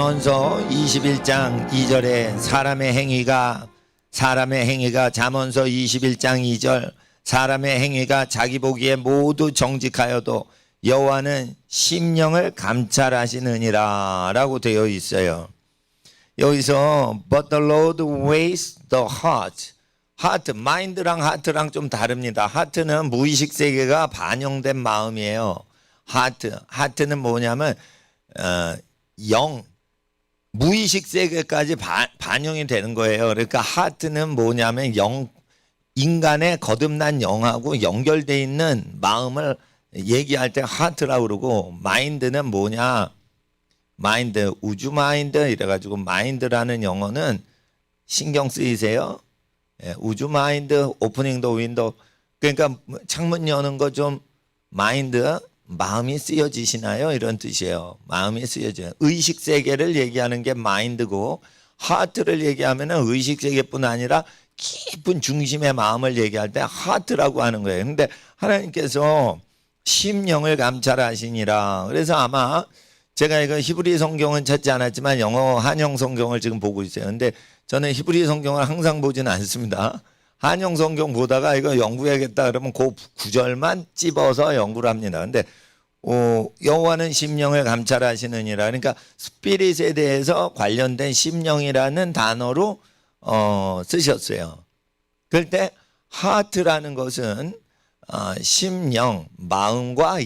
잠언서 21장 2절에 사람의 행위가 잠언서 21장 2절 사람의 행위가 자기 보기에 모두 정직하여도 여호와는 심령을 감찰하시느니라 라고 되어 있어요. 여기서 But the Lord weighs the heart. 마인드랑 하트랑 좀 다릅니다. 하트는 무의식 세계가 반영된 마음이에요. 하트는 뭐냐면 무의식 세계까지 반영이 되는 거예요. 그러니까 하트는 뭐냐면 인간의 거듭난 영하고 연결되어 있는 마음을 얘기할 때 하트라고 그러고, 마인드는 뭐냐, 우주 마인드 이래가지고, 마인드라는 영어는 신경 쓰이세요? 우주 마인드, 오프닝 더 윈도우, 그러니까 창문 여는 거 좀 마인드, 마음이 쓰여지시나요? 이런 뜻이에요. 마음이 쓰여져요. 의식 세계를 얘기하는 게 마인드고, 하트를 얘기하면 의식 세계뿐 아니라 깊은 중심의 마음을 얘기할 때 하트라고 하는 거예요. 근데 하나님께서 심령을 감찰하시니라. 그래서 아마 제가 이거 히브리 성경은 찾지 않았지만 영어 한영 성경을 지금 보고 있어요. 근데 저는 히브리 성경을 항상 보지는 않습니다. 한영 성경 보다가 이거 연구해야겠다 그러면 그 구절만 찝어서 연구를 합니다. 근데 여호와는 심령을 감찰하시느니라. 그러니까 스피릿에 대해서 관련된 심령이라는 단어로 쓰셨어요. 그럴 때 하트라는 것은 심령, 마음과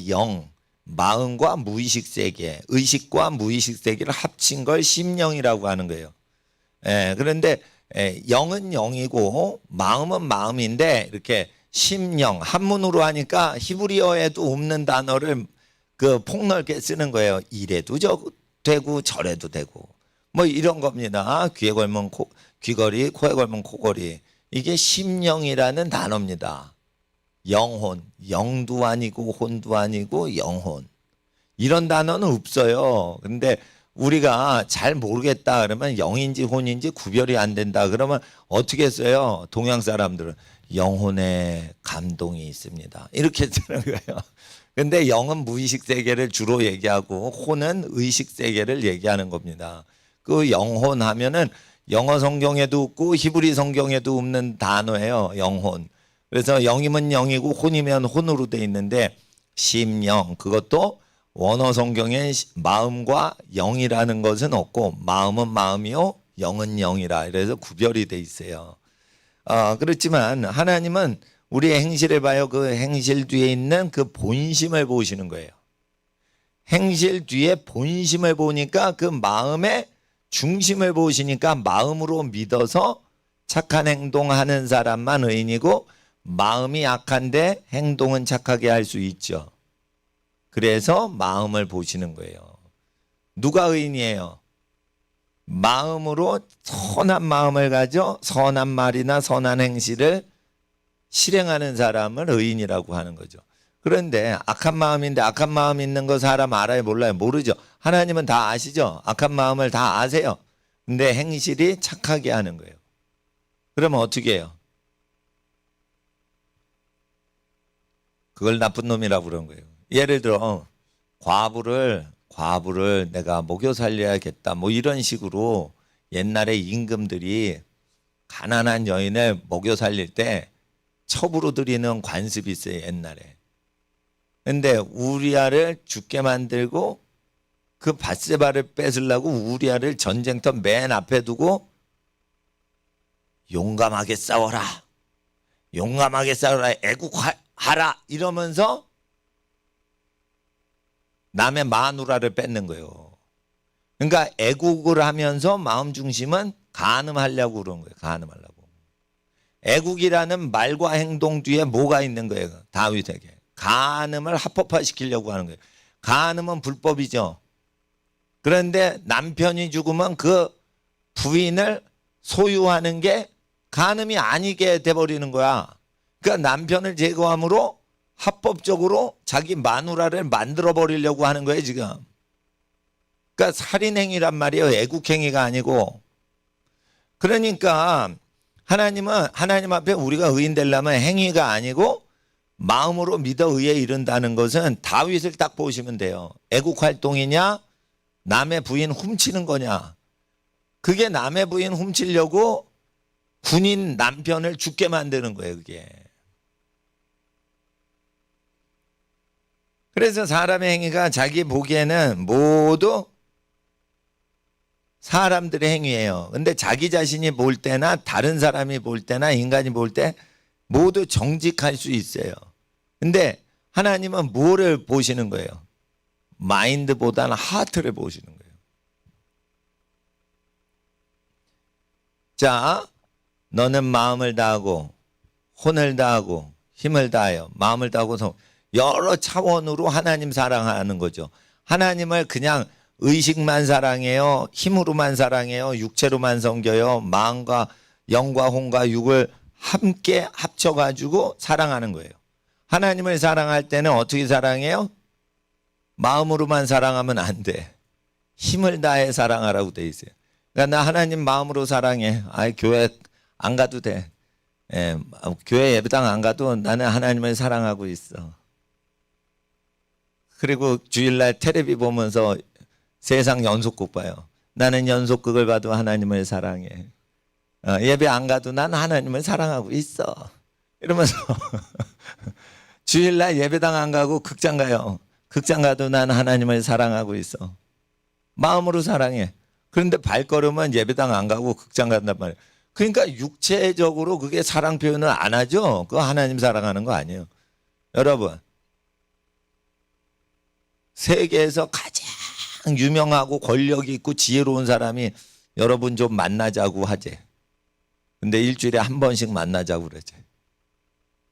마음과 무의식 세계, 의식과 무의식 세계를 합친 걸 심령이라고 하는 거예요. 그런데 영은 영이고 마음은 마음인데, 이렇게 심령, 한문으로 하니까 히브리어에도 없는 단어를 폭넓게 쓰는 거예요. 이래도 되고 저래도 되고 뭐 이런 겁니다. 귀에 걸면 귀걸이, 코에 걸면 코걸이. 이게 심령이라는 단어입니다. 영혼, 영도 아니고 혼도 아니고 영혼. 이런 단어는 없어요. 근데 우리가 잘 모르겠다 그러면 영인지 혼인지 구별이 안 된다 그러면 어떻게 써요? 동양 사람들은 영혼에 감동이 있습니다. 이렇게 쓰는 거예요. 근데 영은 무의식 세계를 주로 얘기하고 혼은 의식 세계를 얘기하는 겁니다. 그 영혼 하면은 영어 성경에도 없고 히브리 성경에도 없는 단어예요. 영혼. 그래서 영이면 영이고 혼이면 혼으로 돼 있는데, 심령, 그것도 원어 성경에 마음과 영이라는 것은 없고 마음은 마음이요 영은 영이라, 그래서 구별이 돼 있어요. 그렇지만 하나님은 우리의 행실을 봐요. 그 행실 뒤에 있는 그 본심을 보시는 거예요. 행실 뒤에 본심을 보니까 그 마음의 중심을 보시니까 마음으로 믿어서 착한 행동하는 사람만 의인이고, 마음이 약한데 행동은 착하게 할 수 있죠. 그래서 마음을 보시는 거예요. 누가 의인이에요? 마음으로 선한 마음을 가져 선한 말이나 선한 행실을 실행하는 사람을 의인이라고 하는 거죠. 그런데 악한 마음인데, 악한 마음 있는 거 사람 알아요? 몰라요? 모르죠. 하나님은 다 아시죠? 악한 마음을 다 아세요. 근데 행실이 착하게 하는 거예요. 그러면 어떻게 해요? 그걸 나쁜 놈이라고 그런 거예요. 예를 들어 과부를 내가 먹여 살려야겠다 뭐 이런 식으로, 옛날에 임금들이 가난한 여인을 먹여 살릴 때 첩으로 드리는 관습이 있어요, 옛날에. 근데 우리아를 죽게 만들고 그 밧세바를 뺏으려고 우리아를 전쟁터 맨 앞에 두고 용감하게 싸워라, 애국하라 이러면서 남의 마누라를 뺏는 거예요. 그러니까 애국을 하면서 마음 중심은 간음하려고 그런 거예요. 간음하려고. 애국이라는 말과 행동 뒤에 뭐가 있는 거예요? 다윗에게 간음을 합법화시키려고 하는 거예요. 간음은 불법이죠. 그런데 남편이 죽으면 그 부인을 소유하는 게 간음이 아니게 돼버리는 거야. 그러니까 남편을 제거함으로 합법적으로 자기 마누라를 만들어 버리려고 하는 거예요, 지금. 그러니까 살인행위란 말이에요. 애국행위가 아니고. 그러니까 하나님은, 하나님 앞에 우리가 의인 되려면 행위가 아니고 마음으로 믿어 의에 이른다는 것은 다윗을 딱 보시면 돼요. 애국 활동이냐 남의 부인 훔치는 거냐? 그게 남의 부인 훔치려고 군인 남편을 죽게 만드는 거예요, 그게. 그래서 사람의 행위가 자기 보기에는 모두 사람들의 행위예요. 근데 자기 자신이 볼 때나 다른 사람이 볼 때나 인간이 볼 때 모두 정직할 수 있어요. 근데 하나님은 뭐를 보시는 거예요? 마인드보다는 하트를 보시는 거예요. 자, 너는 마음을 다하고 혼을 다하고 힘을 다하여 마음을 다하고 여러 차원으로 하나님 사랑하는 거죠. 하나님을 그냥 의식만 사랑해요, 힘으로만 사랑해요, 육체로만 섬겨요, 마음과 영과 혼과 육을 함께 합쳐가지고 사랑하는 거예요. 하나님을 사랑할 때는 어떻게 사랑해요? 마음으로만 사랑하면 안 돼. 힘을 다해 사랑하라고 돼 있어요. 그러니까 나 하나님 마음으로 사랑해. 교회 안 가도 돼. 교회 예배당 안 가도 나는 하나님을 사랑하고 있어. 그리고 주일날 텔레비 보면서 세상 연속극 봐요. 나는 연속극을 봐도 하나님을 사랑해. 예배 안 가도 난 하나님을 사랑하고 있어. 이러면서 주일날 예배당 안 가고 극장 가요. 극장 가도 난 하나님을 사랑하고 있어. 마음으로 사랑해. 그런데 발걸음은 예배당 안 가고 극장 간단 말이에요. 그러니까 육체적으로 그게 사랑 표현을 안 하죠. 그거 하나님 사랑하는 거 아니에요. 여러분, 세계에서 가장 유명하고 권력이 있고 지혜로운 사람이 여러분 좀 만나자고 하지. 근데 일주일에 한 번씩 만나자고 그러지.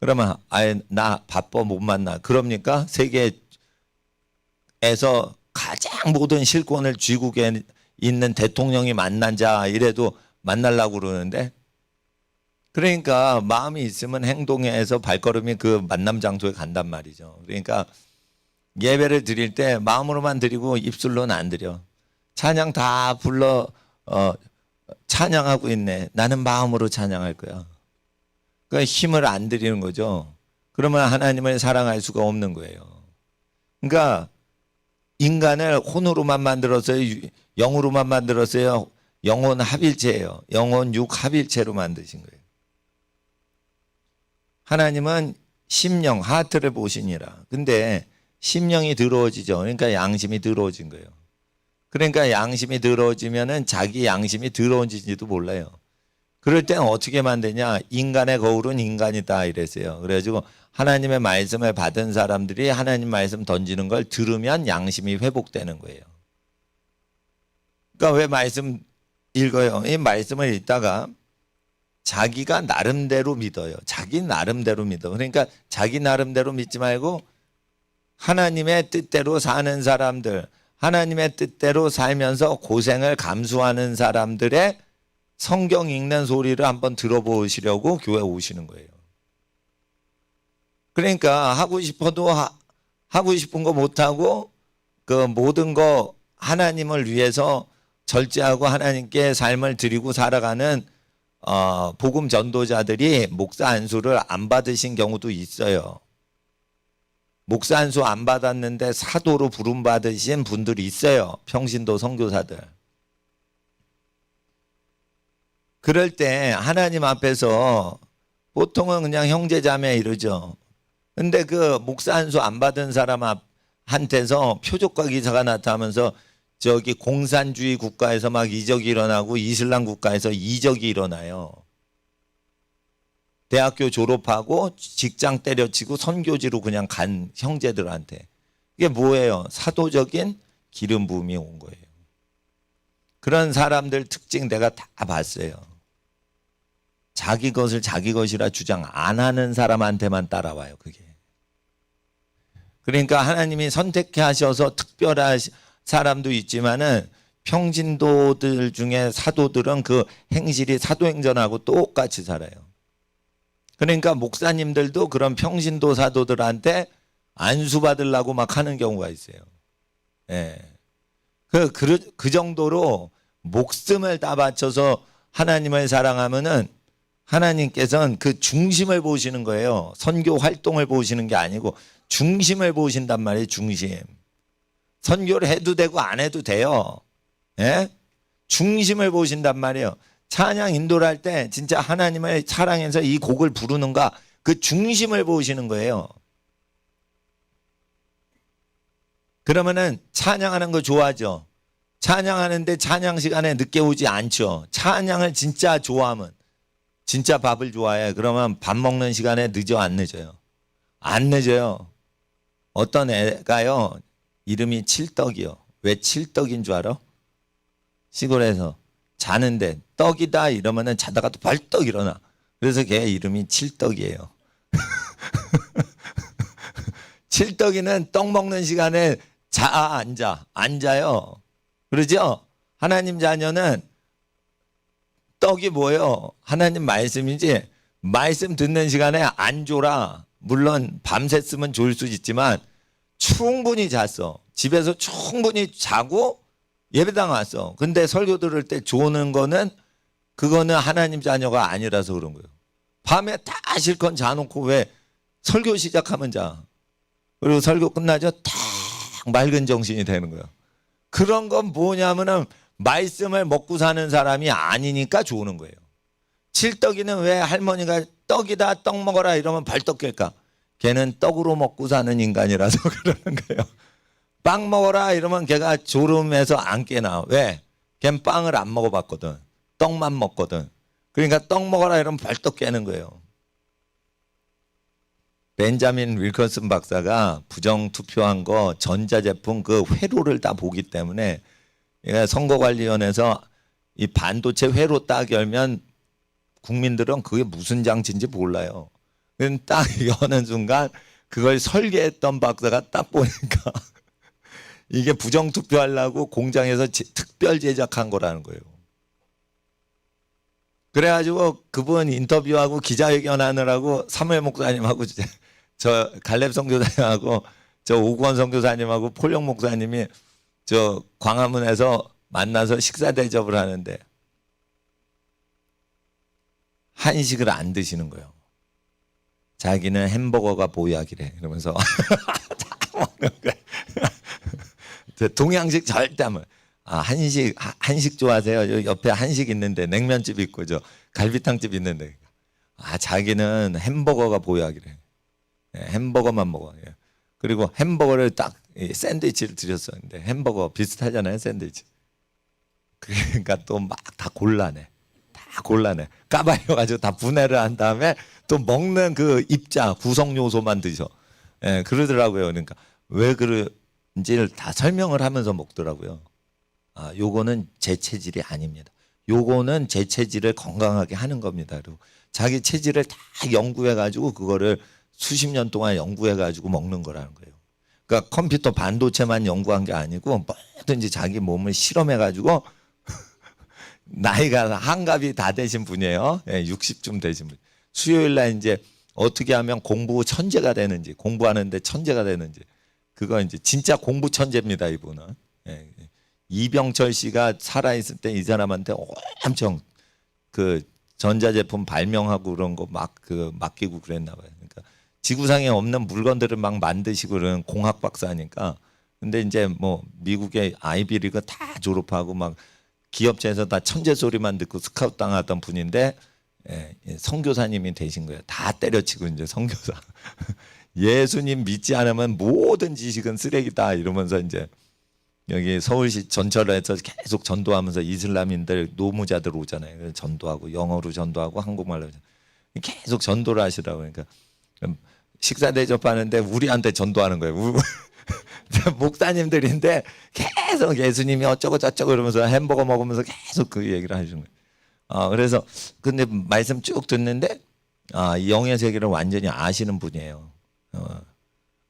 그러면 아예 나 바빠 못 만나. 그럽니까? 세계에서 가장 모든 실권을 쥐고 있는 대통령이 만나자 이래도 만나려고 그러는데, 그러니까 마음이 있으면 행동해서 발걸음이 그 만남 장소에 간단 말이죠. 그러니까 예배를 드릴 때 마음으로만 드리고 입술로는 안 드려. 찬양 다 불러 찬양하고 있네. 나는 마음으로 찬양할 거야. 그러니까 힘을 안 드리는 거죠. 그러면 하나님을 사랑할 수가 없는 거예요. 그러니까 인간을 혼으로만 만들었어요? 영으로만 만들었어요? 영혼 합일체예요. 영혼 육 합일체로 만드신 거예요. 하나님은 심령, 하트를 보시니라. 근데 심령이 더러워지죠. 그러니까 양심이 더러워진 거예요. 그러니까 양심이 더러워지면은 자기 양심이 더러워진지도 몰라요. 그럴 땐 어떻게 만드냐? 인간의 거울은 인간이다 이랬어요. 그래가지고 하나님의 말씀을 받은 사람들이 하나님 말씀 던지는 걸 들으면 양심이 회복되는 거예요. 그러니까 왜 말씀 읽어요? 이 말씀을 읽다가 자기가 나름대로 믿어요. 자기 나름대로 믿어. 그러니까 자기 나름대로 믿지 말고 하나님의 뜻대로 사는 사람들, 하나님의 뜻대로 살면서 고생을 감수하는 사람들의 성경 읽는 소리를 한번 들어보시려고 교회 오시는 거예요. 그러니까 하고 싶어도 하고 싶은 거 못하고 그 모든 거 하나님을 위해서 절제하고 하나님께 삶을 드리고 살아가는 복음 전도자들이 목사 안수를 안 받으신 경우도 있어요. 목사 안수 안 받았는데 사도로 부름 받으신 분들이 있어요. 평신도 선교사들. 그럴 때 하나님 앞에서 보통은 그냥 형제자매 이러죠. 근데 그 목사 안수 안 받은 사람한테서 표적과 기사가 나타나면서 저기 공산주의 국가에서 막 이적이 일어나고 이슬람 국가에서 이적이 일어나요. 대학교 졸업하고 직장 때려치고 선교지로 그냥 간 형제들한테. 이게 뭐예요? 사도적인 기름 부음이 온 거예요. 그런 사람들 특징 내가 다 봤어요. 자기 것을 자기 것이라 주장 안 하는 사람한테만 따라와요, 그게. 그러니까 하나님이 선택하셔서 특별한 사람도 있지만은 평신도들 중에 사도들은 그 행실이 사도행전하고 똑같이 살아요. 그러니까 목사님들도 그런 평신도 사도들한테 안수 받으려고 막 하는 경우가 있어요. 예. 그 정도로 목숨을 다 바쳐서 하나님을 사랑하면은 하나님께서는 그 중심을 보시는 거예요. 선교 활동을 보시는 게 아니고 중심을 보신단 말이에요. 중심. 선교를 해도 되고 안 해도 돼요. 예? 중심을 보신단 말이에요. 찬양 인도를 할 때 진짜 하나님을 사랑해서 이 곡을 부르는가 그 중심을 보시는 거예요. 그러면은 찬양하는 거 좋아하죠. 찬양하는데 찬양 시간에 늦게 오지 않죠. 찬양을 진짜 좋아하면 진짜 밥을 좋아해. 그러면 밥 먹는 시간에 늦어 안 늦어요? 안 늦어요. 어떤 애가요. 이름이 칠떡이요. 왜 칠떡인 줄 알아? 시골에서 자는데 떡이다 이러면은 자다가 또 벌떡 일어나. 그래서 걔 이름이 칠떡이에요. 칠떡이는 떡 먹는 시간에 앉아요. 그러죠? 하나님 자녀는 떡이 뭐예요? 하나님 말씀이지. 말씀 듣는 시간에 안 졸아. 물론 밤새 쓰면 좋을 수 있지만 충분히 잤어. 집에서 충분히 자고 예배당 왔어. 근데 설교 들을 때 조는 거는 그거는 하나님 자녀가 아니라서 그런 거예요. 밤에 다 실컷 자놓고 왜 설교 시작하면 자. 그리고 설교 끝나죠? 딱 맑은 정신이 되는 거예요. 그런 건 뭐냐면은 말씀을 먹고 사는 사람이 아니니까 좋은 거예요. 칠떡이는 왜 할머니가 떡이다 떡 먹어라 이러면 벌떡 깰까? 걔는 떡으로 먹고 사는 인간이라서 그러는 거예요. 빵 먹어라 이러면 걔가 졸음에서 안 깨나. 왜? 걔는 빵을 안 먹어봤거든. 떡만 먹거든. 그러니까 떡 먹어라 이러면 벌떡 깨는 거예요. 벤자민 윌커슨 박사가 부정 투표한 거 전자제품 그 회로를 다 보기 때문에 선거관리위원회에서 이 반도체 회로 딱 열면 국민들은 그게 무슨 장치인지 몰라요. 딱 여는 순간 그걸 설계했던 박사가 딱 보니까 이게 부정 투표하려고 공장에서 특별 제작한 거라는 거예요. 그래가지고 그분 인터뷰하고 기자회견 하느라고 사무엘 목사님하고 저 갈렙 선교사님하고 저 오구원 선교사님하고 폴영 목사님이 저 광화문에서 만나서 식사 대접을 하는데 한식을 안 드시는 거예요. 자기는 햄버거가 보약이래. 이러면서 먹는 거예요. 동양식 절대 안 먹어요. 한식 좋아하세요? 옆에 한식 있는데 냉면집 있고 저 갈비탕집 있는데 자기는 햄버거가 보약이래. 햄버거만 먹어. 그리고 햄버거를 딱 샌드위치를 드렸었는데 햄버거 비슷하잖아요, 샌드위치. 그러니까 또 막 다 곤란해. 까발려가지고 다 분해를 한 다음에 또 먹는 그 입자 구성 요소만 드셔. 그러더라고요. 그러니까 왜 그런지를 다 설명을 하면서 먹더라고요. 요거는 제 체질이 아닙니다. 요거는 제 체질을 건강하게 하는 겁니다. 그리고 자기 체질을 다 연구해가지고 그거를 수십 년 동안 연구해가지고 먹는 거라는 거예요. 그러니까 컴퓨터 반도체만 연구한 게 아니고 뭐든지 자기 몸을 실험해가지고 나이가 한갑이 다 되신 분이에요. 60쯤 되신 분. 수요일 날 이제 어떻게 하면 공부 천재가 되는지, 공부하는데 천재가 되는지, 그거 이제 진짜 공부 천재입니다, 이분은. 이병철 씨가 살아있을 때 이 사람한테 엄청 그 전자제품 발명하고 그런 거 막 맡기고 그랬나 봐요. 그러니까 지구상에 없는 물건들을 막 만드시고 그런 공학 박사니까. 근데 이제 뭐 미국의 아이비리그 다 졸업하고 막 기업체에서 다 천재 소리만 듣고 스카우트 당하던 분인데 선교사님이 되신 거예요. 다 때려치고 이제 선교사. 예수님 믿지 않으면 모든 지식은 쓰레기다 이러면서 이제 여기 서울시 전철에서 계속 전도하면서 이슬람인들 노무자들 오잖아요. 그래서 전도하고 영어로 전도하고 한국말로 계속 전도를 하시라고. 그러니까 식사 대접하는데 우리한테 전도하는 거예요. 목사님들인데 계속 예수님이 어쩌고 저쩌고 이러면서 햄버거 먹으면서 계속 그 얘기를 하시는 거예요. 그래서 근데 말씀 쭉 듣는데 이 영의 세계를 완전히 아시는 분이에요.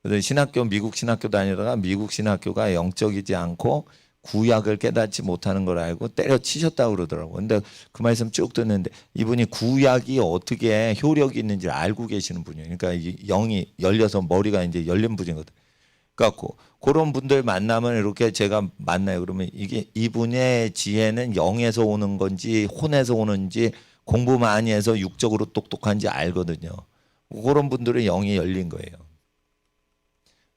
그래서 신학교 미국 신학교 다니다가 미국 신학교가 영적이지 않고 구약을 깨닫지 못하는 걸 알고 때려치셨다고 그러더라고요. 근데 그 말씀 쭉 듣는데 이분이 구약이 어떻게 효력이 있는지 알고 계시는 분이에요. 그러니까 이 영이 열려서 머리가 이제 열린 분이거든. 그러니까 그런 분들 만나면 이렇게 제가 만나요. 그러면 이게 이분의 지혜는 영에서 오는 건지 혼에서 오는지 공부 많이 해서 육적으로 똑똑한지 알거든요. 그런 분들은 영이 열린 거예요.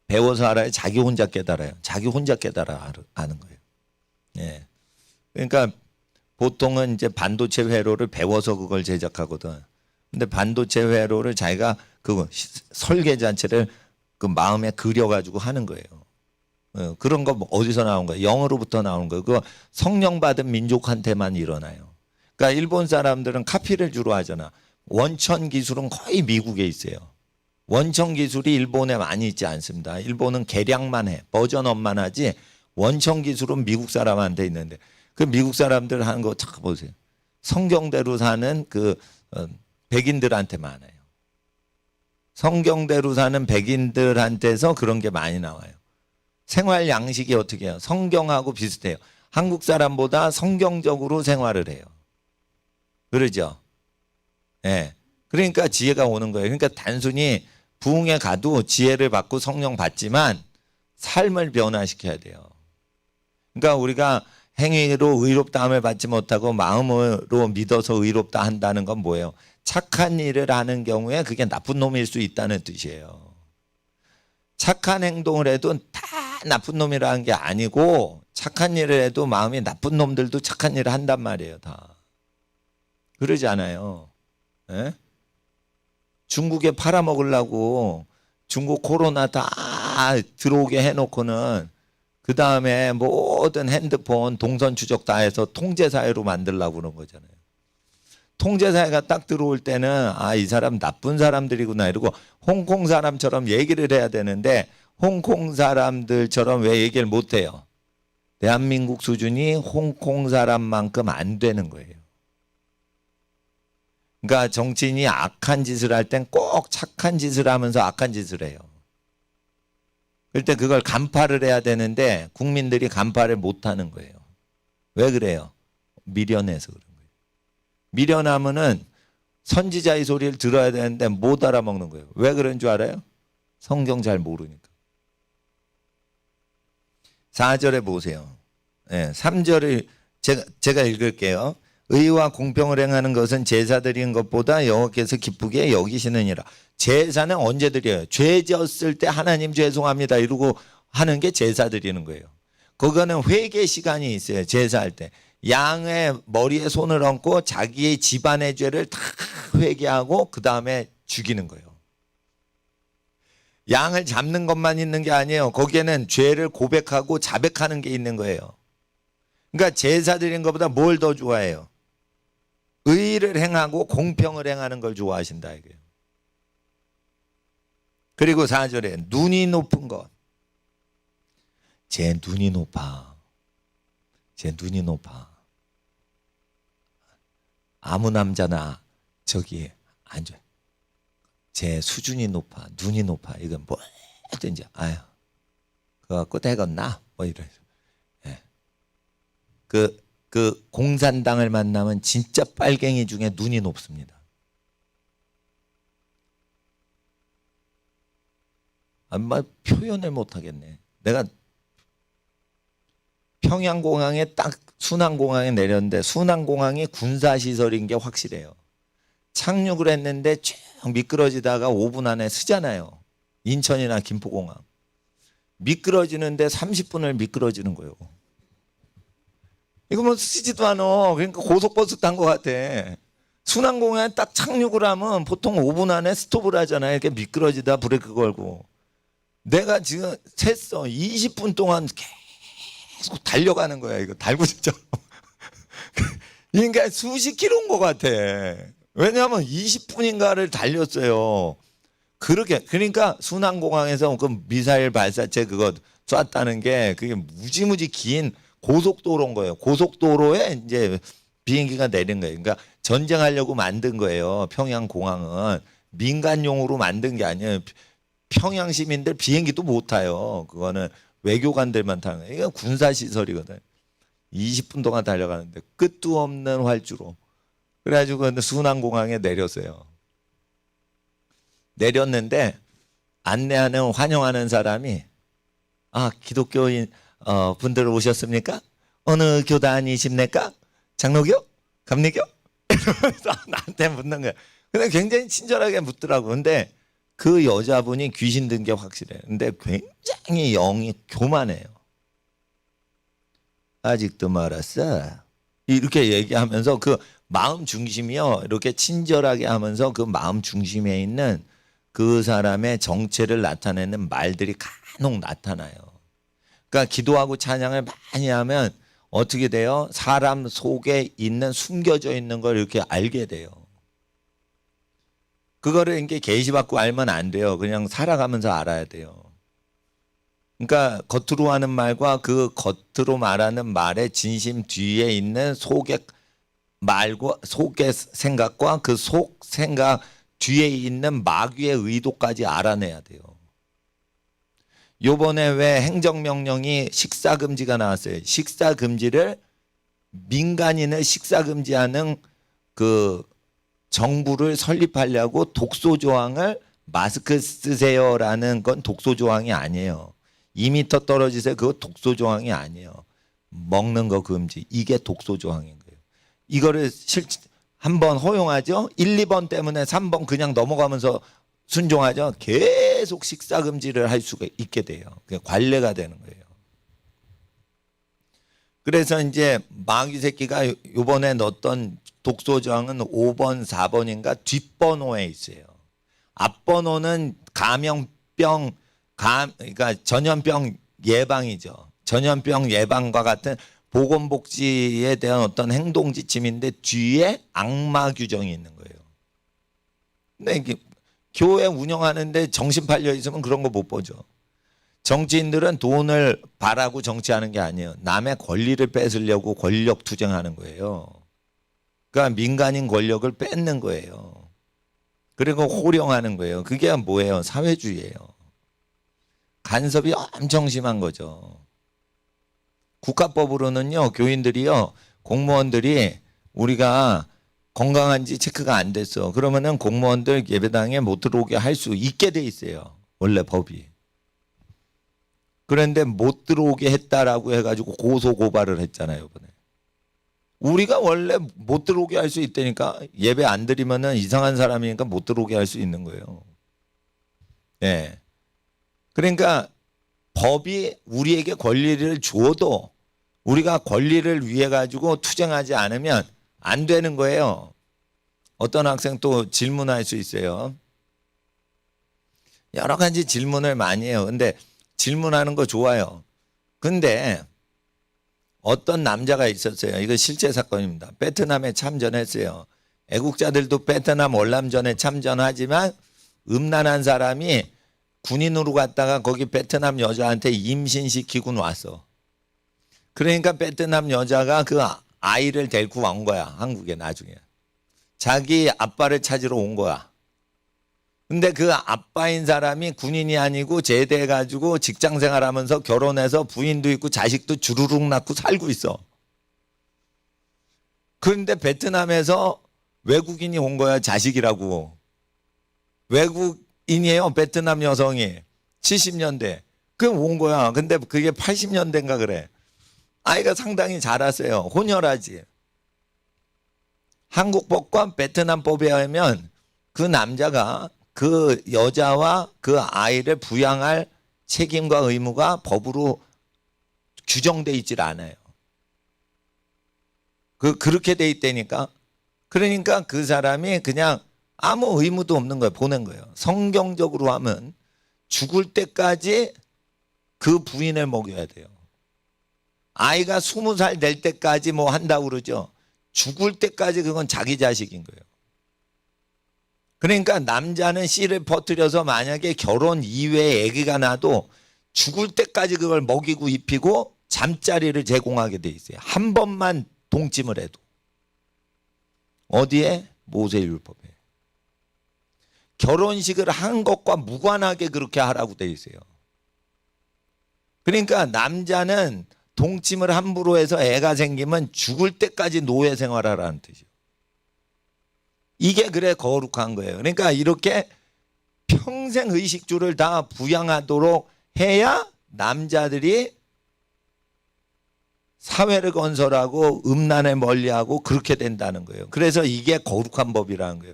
배워서 알아요? 자기 혼자 깨달아요? 자기 혼자 깨달아 아는 거예요. 예. 그러니까 보통은 이제 반도체 회로를 배워서 그걸 제작하거든. 근데 반도체 회로를 자기가 그 설계 자체를 그 마음에 그려가지고 하는 거예요. 그런 거 뭐 어디서 나온 거예요? 영어로부터 나온 거예요. 그거 성령 받은 민족한테만 일어나요. 그러니까 일본 사람들은 카피를 주로 하잖아. 원천 기술은 거의 미국에 있어요. 원천 기술이 일본에 많이 있지 않습니다. 일본은 개량만 해. 버전업만 하지 원천 기술은 미국 사람한테 있는데 그 미국 사람들 하는 거 참 보세요. 성경대로 사는 그 백인들한테 많아요. 성경대로 사는 백인들한테서 그런 게 많이 나와요. 생활 양식이 어떻게 해요? 성경하고 비슷해요. 한국 사람보다 성경적으로 생활을 해요. 그러죠? 예. 네. 그러니까 지혜가 오는 거예요. 그러니까 단순히 부흥에 가도 지혜를 받고 성령 받지만 삶을 변화시켜야 돼요. 그러니까 우리가 행위로 의롭다함을 받지 못하고 마음으로 믿어서 의롭다 한다는 건 뭐예요? 착한 일을 하는 경우에 그게 나쁜 놈일 수 있다는 뜻이에요. 착한 행동을 해도 다 나쁜 놈이라는 게 아니고 착한 일을 해도 마음이 나쁜 놈들도 착한 일을 한단 말이에요. 다. 그러지 않아요. 예? 중국에 팔아먹으려고 중국 코로나 다 들어오게 해놓고는 그 다음에 모든 핸드폰 동선 추적 다 해서 통제사회로 만들려고 그런 거잖아요. 통제사회가 딱 들어올 때는 아, 이 사람 나쁜 사람들이구나 이러고 홍콩 사람처럼 얘기를 해야 되는데 홍콩 사람들처럼 왜 얘기를 못해요? 대한민국 수준이 홍콩 사람만큼 안 되는 거예요. 그러니까 정치인이 악한 짓을 할 땐 꼭 착한 짓을 하면서 악한 짓을 해요. 그럴 때 그걸 간파를 해야 되는데 국민들이 간파를 못하는 거예요. 왜 그래요? 미련해서 그런 거예요. 미련하면은 선지자의 소리를 들어야 되는데 못 알아먹는 거예요. 왜 그런 줄 알아요? 성경 잘 모르니까. 4절에 보세요. 네, 3절을 제가 읽을게요. 의와 공평을 행하는 것은 제사 드리는 것보다 여호와께서 기쁘게 여기시느니라. 제사는 언제 드려요? 죄 지었을 때 하나님 죄송합니다 이러고 하는 게 제사 드리는 거예요. 그거는 회개 시간이 있어요. 제사할 때. 양의 머리에 손을 얹고 자기의 집안의 죄를 다 회개하고 그 다음에 죽이는 거예요. 양을 잡는 것만 있는 게 아니에요. 거기에는 죄를 고백하고 자백하는 게 있는 거예요. 그러니까 제사 드리는 것보다 뭘 더 좋아해요? 의를 행하고 공평을 행하는 걸 좋아하신다 이거예요. 그리고 4절에 눈이 높은 것. 제 눈이 높아. 제 눈이 높아. 아무 남자나 저기 앉아. 제 수준이 높아. 눈이 높아. 이건 뭐든지 아유 그거 갖고 되겠나? 뭐 이래요. 예. 그 공산당을 만나면 진짜 빨갱이 중에 눈이 높습니다. 아마 표현을 못 하겠네. 내가 평양공항에 딱 순환공항에 내렸는데 순환공항이 군사시설인 게 확실해요. 착륙을 했는데 쭉 미끄러지다가 5분 안에 쓰잖아요. 인천이나 김포공항. 미끄러지는데 30분을 미끄러지는 거예요. 이거 뭐 쓰지도 않아. 그러니까 고속버스 탄 것 같아. 순환공항에 딱 착륙을 하면 보통 5분 안에 스톱을 하잖아요. 이렇게 미끄러지다 브레이크 걸고. 내가 지금 셌어. 20분 동안 계속 달려가는 거야. 이거 달구지처럼. 그러니까 수십 킬로인 것 같아. 왜냐하면 20분인가를 달렸어요. 그러니까 순환공항에서 그 미사일 발사체 그거 쐈다는 게 그게 무지무지 긴 고속도로인 거예요. 고속도로에 이제 비행기가 내린 거예요. 그러니까 전쟁하려고 만든 거예요. 평양공항은 민간용으로 만든 게 아니에요. 평양 시민들 비행기도 못 타요. 그거는 외교관들만 타는 거예요. 이건 군사시설이거든. 20분 동안 달려가는데 끝도 없는 활주로. 그래가지고 순환공항에 내렸어요. 내렸는데 안내하는 환영하는 사람이 아 기독교인 분들 오셨습니까? 어느 교단이십니까? 장로교? 감리교? 이러면서 나한테 묻는 거예요. 근데 굉장히 친절하게 묻더라고. 근데 그 여자분이 귀신 든 게 확실해요. 근데 굉장히 영이 교만해요. 아직도 말았어. 이렇게 얘기하면서 그 마음 중심이요. 이렇게 친절하게 하면서 그 마음 중심에 있는 그 사람의 정체를 나타내는 말들이 간혹 나타나요. 그러니까 기도하고 찬양을 많이 하면 어떻게 돼요? 사람 속에 있는 숨겨져 있는 걸 이렇게 알게 돼요. 그거를 이렇게 계시받고 알면 안 돼요. 그냥 살아가면서 알아야 돼요. 그러니까 겉으로 하는 말과 그 겉으로 말하는 말의 진심 뒤에 있는 속의 말과 속의 생각과 그 속 생각 뒤에 있는 마귀의 의도까지 알아내야 돼요. 요번에 왜 행정명령이 식사금지가 나왔어요. 식사금지를 민간인을 식사금지하는 그 정부를 설립하려고 독소조항을 마스크 쓰세요라는 건 독소조항이 아니에요. 2m 떨어지세요. 그거 독소조항이 아니에요. 먹는 거 금지. 이게 독소조항인 거예요. 이거를 한번 허용하죠. 1, 2번 때문에 3번 그냥 넘어가면서 순종하죠. 계속 식사 금지를 할 수가 있게 돼요. 그게 관례가 되는 거예요. 그래서 이제 마귀 새끼가 이번에 넣었던 독소조항은 5번, 4번인가 뒷번호에 있어요. 앞번호는 감염병, 그러니까 전염병 예방이죠. 전염병 예방과 같은 보건복지에 대한 어떤 행동 지침인데 뒤에 악마 규정이 있는 거예요. 근데 이게 교회 운영하는데 정신 팔려 있으면 그런 거 못 보죠. 정치인들은 돈을 바라고 정치하는 게 아니에요. 남의 권리를 뺏으려고 권력 투쟁하는 거예요. 그러니까 민간인 권력을 뺏는 거예요. 그리고 호령하는 거예요. 그게 뭐예요? 사회주의예요. 간섭이 엄청 심한 거죠. 국가법으로는요, 교인들이요, 공무원들이 우리가 건강한지 체크가 안 됐어. 그러면은 공무원들 예배당에 못 들어오게 할 수 있게 돼 있어요. 원래 법이. 그런데 못 들어오게 했다라고 해가지고 고소 고발을 했잖아요, 이번에. 우리가 원래 못 들어오게 할 수 있다니까. 예배 안 드리면은 이상한 사람이니까 못 들어오게 할 수 있는 거예요. 예. 그러니까 법이 우리에게 권리를 줘도 우리가 권리를 위해 가지고 투쟁하지 않으면 안 되는 거예요. 어떤 학생 또 질문할 수 있어요. 여러 가지 질문을 많이 해요. 근데 질문하는 거 좋아요. 근데 어떤 남자가 있었어요. 이거 실제 사건입니다. 베트남에 참전했어요. 애국자들도 베트남 월남전에 참전하지만 음란한 사람이 군인으로 갔다가 거기 베트남 여자한테 임신시키고 왔어. 그러니까 베트남 여자가 그 아이를 데리고 온 거야. 한국에 나중에. 자기 아빠를 찾으러 온 거야. 근데 그 아빠인 사람이 군인이 아니고 제대해가지고 직장 생활하면서 결혼해서 부인도 있고 자식도 주르륵 낳고 살고 있어. 그런데 베트남에서 외국인이 온 거야. 자식이라고. 외국인이에요. 베트남 여성이. 70년대. 그 온 거야. 근데 그게 80년대인가 그래. 아이가 상당히 자랐어요. 혼혈하지. 한국 법과 베트남 법에 의하면 그 남자가 그 여자와 그 아이를 부양할 책임과 의무가 법으로 규정돼 있질 않아요. 그렇게 돼 있다니까. 그러니까 그 사람이 그냥 아무 의무도 없는 거예요. 보낸 거예요. 성경적으로 하면 죽을 때까지 그 부인을 먹여야 돼요. 아이가 20살 될 때까지 뭐 한다고 그러죠. 죽을 때까지 그건 자기 자식인 거예요. 그러니까 남자는 씨를 퍼뜨려서 만약에 결혼 이외에 아기가 나도 죽을 때까지 그걸 먹이고 입히고 잠자리를 제공하게 돼 있어요. 한 번만 동침을 해도. 어디에? 모세율법에. 결혼식을 한 것과 무관하게 그렇게 하라고 돼 있어요. 그러니까 남자는 동침을 함부로 해서 애가 생기면 죽을 때까지 노예 생활하라는 뜻이에요. 이게 그래 거룩한 거예요. 그러니까 이렇게 평생 의식주를 다 부양하도록 해야 남자들이 사회를 건설하고 음란을 멀리하고 그렇게 된다는 거예요. 그래서 이게 거룩한 법이라는 거예요.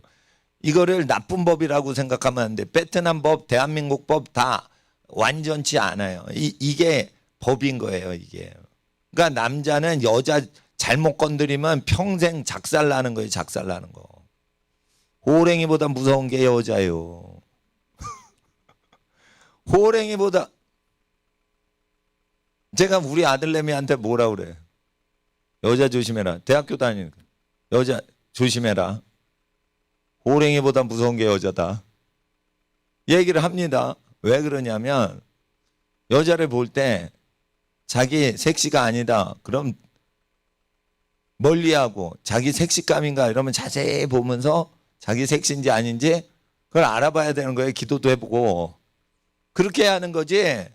이거를 나쁜 법이라고 생각하면 안 돼. 베트남 법, 대한민국 법 다 완전치 않아요. 이게 법인 거예요, 이게. 그러니까 남자는 여자 잘못 건드리면 평생 작살나는 거예요, 작살나는 거. 호랭이보다 무서운 게 여자예요. 호랭이보다. 제가 우리 아들내미한테 뭐라 그래? 여자 조심해라. 대학교 다니니까 여자 조심해라. 호랭이보다 무서운 게 여자다. 얘기를 합니다. 왜 그러냐면 여자를 볼 때 자기 섹시가 아니다. 그럼 멀리하고 자기 섹시감인가 이러면 자세히 보면서 자기 섹시인지 아닌지 그걸 알아봐야 되는 거예요. 기도도 해보고. 그렇게 해야 하는 거지.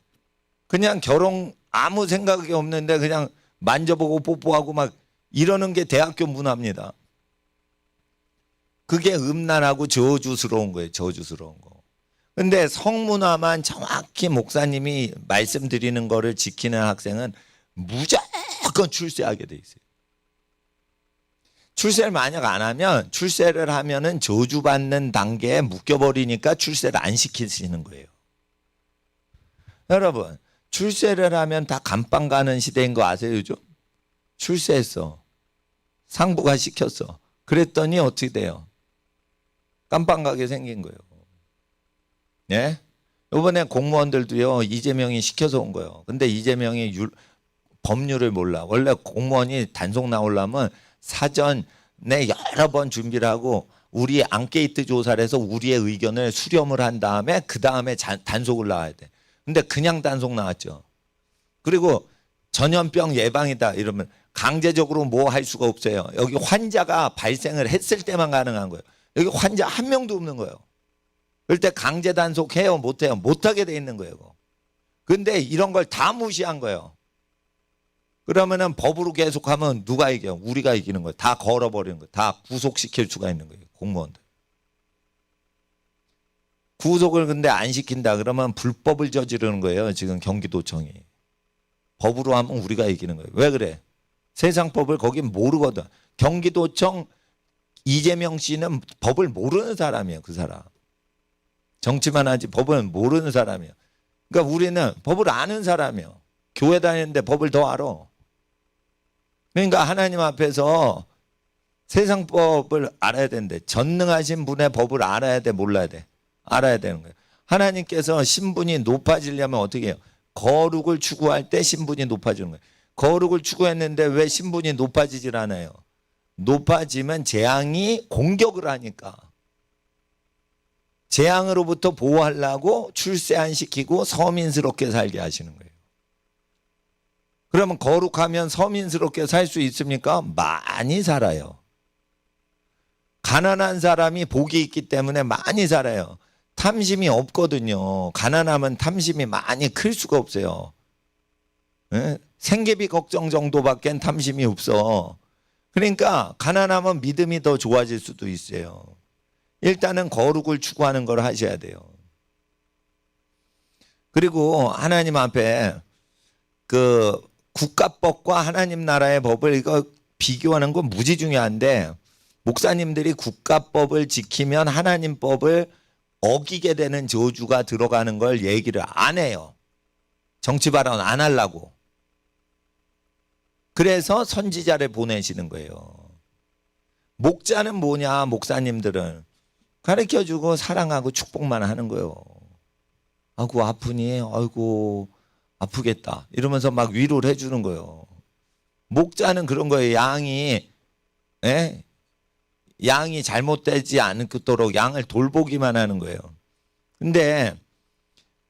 그냥 결혼 아무 생각이 없는데 그냥 만져보고 뽀뽀하고 막 이러는 게 대학교 문화입니다. 그게 음란하고 저주스러운 거예요. 저주스러운 거. 근데 성문화만 정확히 목사님이 말씀드리는 거를 지키는 학생은 무조건 출세하게 돼 있어요. 출세를 만약 안 하면 출세를 하면은 저주받는 단계에 묶여버리니까 출세를 안 시키시는 거예요. 여러분 출세를 하면 다 감방 가는 시대인 거 아세요 요즘? 출세했어. 상부가 시켰어. 그랬더니 어떻게 돼요? 깜빵 가게 생긴 거예요. 예? 이번에 공무원들도요 이재명이 시켜서 온 거예요. 근데 이재명이 법률을 몰라. 원래 공무원이 단속 나오려면 사전에 여러 번 준비를 하고 우리 앙케이트 조사를 해서 우리의 의견을 수렴을 한 다음에 그 다음에 단속을 나와야 돼. 근데 그냥 단속 나왔죠. 그리고 전염병 예방이다 이러면 강제적으로 뭐 할 수가 없어요. 여기 환자가 발생을 했을 때만 가능한 거예요. 여기 환자 한 명도 없는 거예요. 그럴 때 강제 단속해요? 못해요? 못하게 돼 있는 거예요. 근데 이런 걸 다 무시한 거예요. 그러면은 법으로 계속하면 누가 이겨? 우리가 이기는 거예요. 다 걸어버리는 거예요. 다 구속시킬 수가 있는 거예요. 공무원들. 구속을 근데 안 시킨다 그러면 불법을 저지르는 거예요. 지금 경기도청이. 법으로 하면 우리가 이기는 거예요. 왜 그래? 세상법을 거긴 모르거든. 경기도청 이재명 씨는 법을 모르는 사람이에요. 그 사람. 정치만 하지 법을 모르는 사람이에요. 그러니까 우리는 법을 아는 사람이에요. 교회 다니는데 법을 더 알아. 그러니까 하나님 앞에서 세상법을 알아야 되는데 전능하신 분의 법을 알아야 돼 몰라야 돼? 알아야 되는 거예요. 하나님께서 신분이 높아지려면 어떻게 해요? 거룩을 추구할 때 신분이 높아지는 거예요. 거룩을 추구했는데 왜 신분이 높아지질 않아요? 높아지면 재앙이 공격을 하니까. 재앙으로부터 보호하려고 출세 안 시키고 서민스럽게 살게 하시는 거예요. 그러면 거룩하면 서민스럽게 살 수 있습니까? 많이 살아요. 가난한 사람이 복이 있기 때문에 많이 살아요. 탐심이 없거든요. 가난하면 탐심이 많이 클 수가 없어요. 네? 생계비 걱정 정도밖엔 탐심이 없어. 그러니까 가난하면 믿음이 더 좋아질 수도 있어요. 일단은 거룩을 추구하는 걸 하셔야 돼요. 그리고 하나님 앞에 그 국가법과 하나님 나라의 법을 이거 비교하는 건 무지 중요한데 목사님들이 국가법을 지키면 하나님 법을 어기게 되는 저주가 들어가는 걸 얘기를 안 해요. 정치 발언 안 하려고. 그래서 선지자를 보내시는 거예요. 목자는 뭐냐 목사님들은 가르쳐주고 사랑하고 축복만 하는 거예요. 아이고 아프니? 아이고 아프겠다 이러면서 막 위로를 해주는 거예요. 목자는 그런 거예요. 양이 잘못되지 않도록 양을 돌보기만 하는 거예요. 근데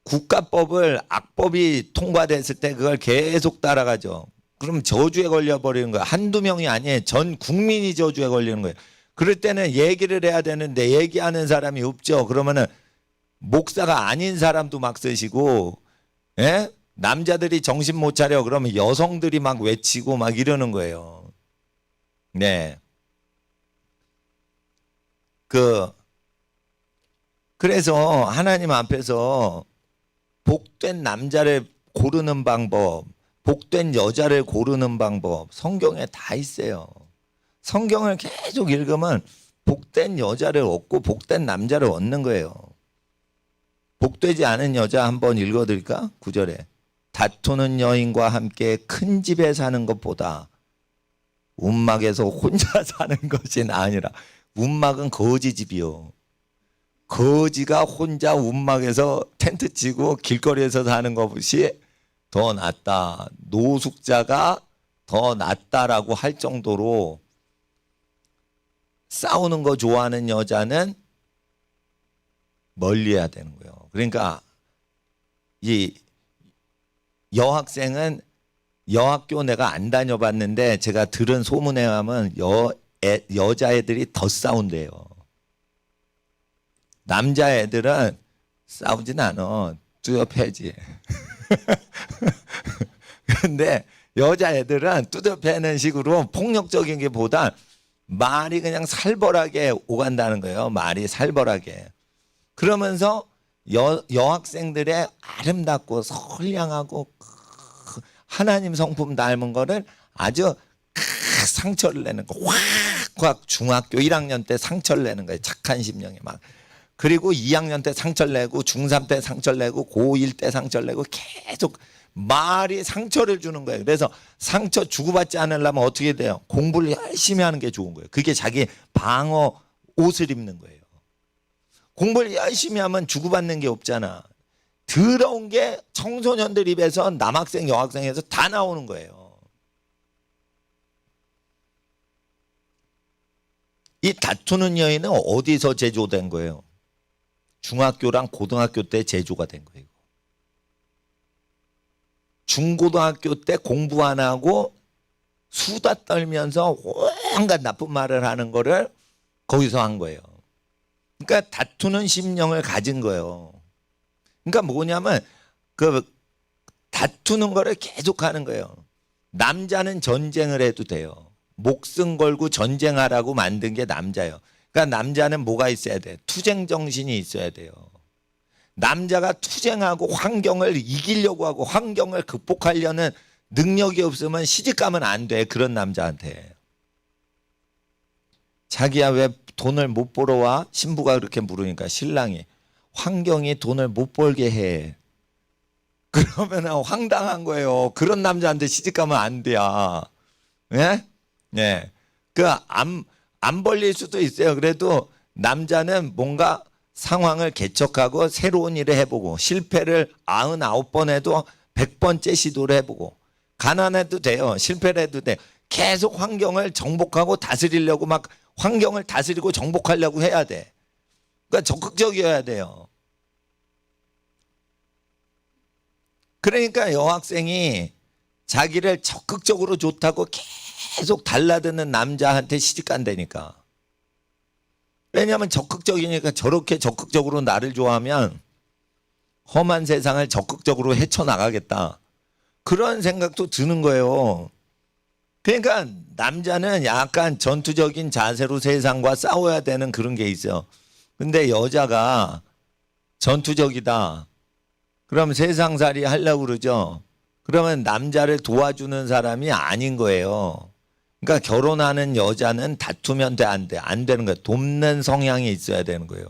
국가법을 악법이 통과됐을 때 그걸 계속 따라가죠. 그럼 저주에 걸려버리는 거예요. 한두 명이 아니에요. 전 국민이 저주에 걸리는 거예요. 그럴 때는 얘기를 해야 되는데 얘기하는 사람이 없죠. 그러면은 목사가 아닌 사람도 막 쓰시고, 예? 남자들이 정신 못 차려 그러면 여성들이 막 외치고 막 이러는 거예요. 네. 그래서 하나님 앞에서 복된 남자를 고르는 방법, 복된 여자를 고르는 방법 성경에 다 있어요. 성경을 계속 읽으면 복된 여자를 얻고 복된 남자를 얻는 거예요. 복되지 않은 여자 한번 읽어드릴까? 9절에 다투는 여인과 함께 큰 집에 사는 것보다 움막에서 혼자 사는 것이 아니라, 움막은 거지 집이요. 거지가 혼자 움막에서 텐트 치고 길거리에서 사는 것이 더 낫다. 노숙자가 더 낫다라고 할 정도로 싸우는 거 좋아하는 여자는 멀리해야 되는 거예요. 그러니까 이 여학생은, 여학교 내가 안 다녀봤는데 제가 들은 소문에 하면 여자애들이 더 싸운대요. 남자애들은 싸우진 않아. 뚜렷해지. 근데 여자애들은 뚜렷해는 식으로 폭력적인 게 보다 말이 그냥 살벌하게 오간다는 거예요. 말이 살벌하게. 그러면서 여학생들의 아름답고 선량하고 하나님 성품 닮은 거를 아주 상처를 내는 거. 확 중학교 1학년 때 상처를 내는 거예요. 착한 심령에 막. 그리고 2학년 때 상처를 내고, 중3 때 상처를 내고, 고1 때 상처를 내고, 계속 말이 상처를 주는 거예요. 그래서 상처 주고받지 않으려면 어떻게 돼요? 공부를 열심히 하는 게 좋은 거예요. 그게 자기 방어 옷을 입는 거예요. 공부를 열심히 하면 주고받는 게 없잖아. 더러운 게 청소년들 입에서 남학생, 여학생에서 다 나오는 거예요. 이 다투는 여인은 어디서 제조된 거예요? 중학교랑 고등학교 때 제조가 된 거예요. 중고등학교 때 공부 안 하고 수다 떨면서 온갖 나쁜 말을 하는 거를 거기서 한 거예요. 그러니까 다투는 심령을 가진 거예요. 그러니까 뭐냐면 그 다투는 거를 계속 하는 거예요. 남자는 전쟁을 해도 돼요. 목숨 걸고 전쟁하라고 만든 게 남자예요. 그러니까 남자는 뭐가 있어야 돼? 투쟁 정신이 있어야 돼요. 남자가 투쟁하고 환경을 이기려고 하고 환경을 극복하려는 능력이 없으면 시집가면 안 돼. 그런 남자한테. 자기야 왜 돈을 못 벌어 와? 신부가 그렇게 물으니까 신랑이 환경이 돈을 못 벌게 해. 그러면 황당한 거예요. 그런 남자한테 시집가면 안 돼요. 예? 네. 안 벌릴 수도 있어요. 그래도 남자는 뭔가 상황을 개척하고 새로운 일을 해보고 실패를 99번 해도 100번째 시도를 해보고 가난해도 돼요. 실패를 해도 돼. 계속 환경을 정복하고 다스리려고 막 환경을 다스리고 정복하려고 해야 돼. 그러니까 적극적이어야 돼요. 그러니까 여학생이 자기를 적극적으로 좋다고 계속 달라드는 남자한테 시집간다니까. 왜냐하면 적극적이니까. 저렇게 적극적으로 나를 좋아하면 험한 세상을 적극적으로 헤쳐나가겠다. 그런 생각도 드는 거예요. 그러니까 남자는 약간 전투적인 자세로 세상과 싸워야 되는 그런 게 있어요. 근데 여자가 전투적이다. 그럼 세상살이 하려고 그러죠. 그러면 남자를 도와주는 사람이 아닌 거예요. 그러니까 결혼하는 여자는 다투면 안 돼. 안 되는 거예요. 돕는 성향이 있어야 되는 거예요.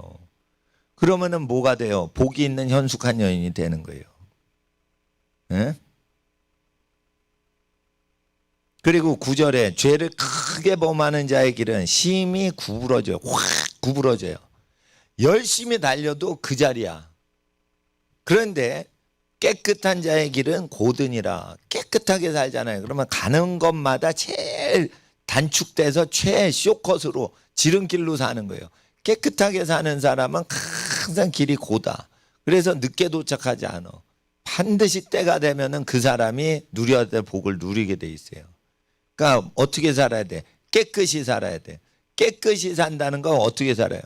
그러면은 뭐가 돼요? 복이 있는 현숙한 여인이 되는 거예요. 네? 그리고 9절에 죄를 크게 범하는 자의 길은 심히 구부러져요. 확 구부러져요. 열심히 달려도 그 자리야. 그런데 깨끗한 자의 길은 고든이라. 깨끗하게 살잖아요. 그러면 가는 것마다 제일 단축돼서 최쇼컷으로 지름길로 사는 거예요. 깨끗하게 사는 사람은 항상 길이 고다. 그래서 늦게 도착하지 않아. 반드시 때가 되면은 그 사람이 누려야 될 복을 누리게 돼 있어요. 그러니까 어떻게 살아야 돼? 깨끗이 살아야 돼. 깨끗이 산다는 건 어떻게 살아요?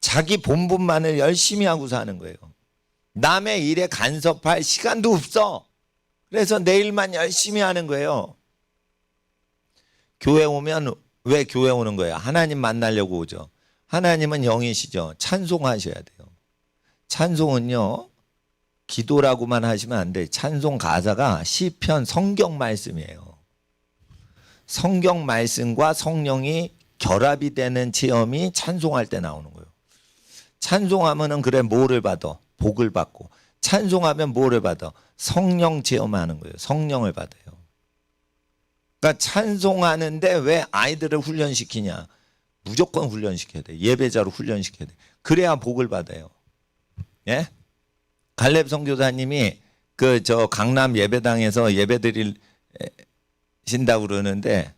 자기 본분만을 열심히 하고 사는 거예요. 남의 일에 간섭할 시간도 없어. 그래서 내 일만 열심히 하는 거예요. 교회 오면 왜 교회 오는 거예요? 하나님 만나려고 오죠. 하나님은 영이시죠. 찬송하셔야 돼요. 찬송은요, 기도라고만 하시면 안 돼요. 찬송 가사가 시편 성경 말씀이에요. 성경 말씀과 성령이 결합이 되는 체험이 찬송할 때 나오는 거예요. 찬송하면은 그래 뭐를 받아? 복을 받고. 찬송하면 뭐를 받아? 성령 체험하는 거예요. 성령을 받아요. 그러니까 찬송하는데 왜 아이들을 훈련시키냐? 무조건 훈련시켜야 돼. 예배자로 훈련시켜야 돼. 그래야 복을 받아요. 예? 갈렙 선교사님이 그 저 강남 예배당에서 예배드릴 신다고 그러는데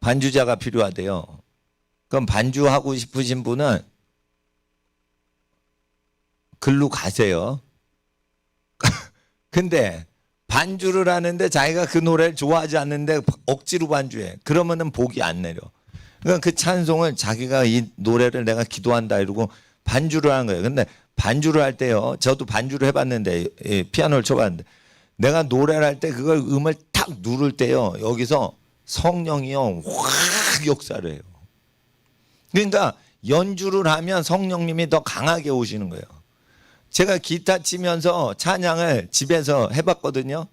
반주자가 필요하대요. 그럼 반주하고 싶으신 분은 글로 가세요. 근데 반주를 하는데 자기가 그 노래를 좋아하지 않는데 억지로 반주해. 그러면은 복이 안 내려. 그러니까 그 찬송을 자기가 이 노래를 내가 기도한다 이러고 반주를 하는 거예요. 근데 반주를 할 때요. 저도 반주를 해봤는데 피아노를 쳐봤는데 내가 노래를 할 때 그걸 음을 탁 누를 때요. 여기서 성령이요 확 역사를 해요. 그러니까 연주를 하면 성령님이 더 강하게 오시는 거예요. 제가 기타 치면서 찬양을 집에서 해봤거든요.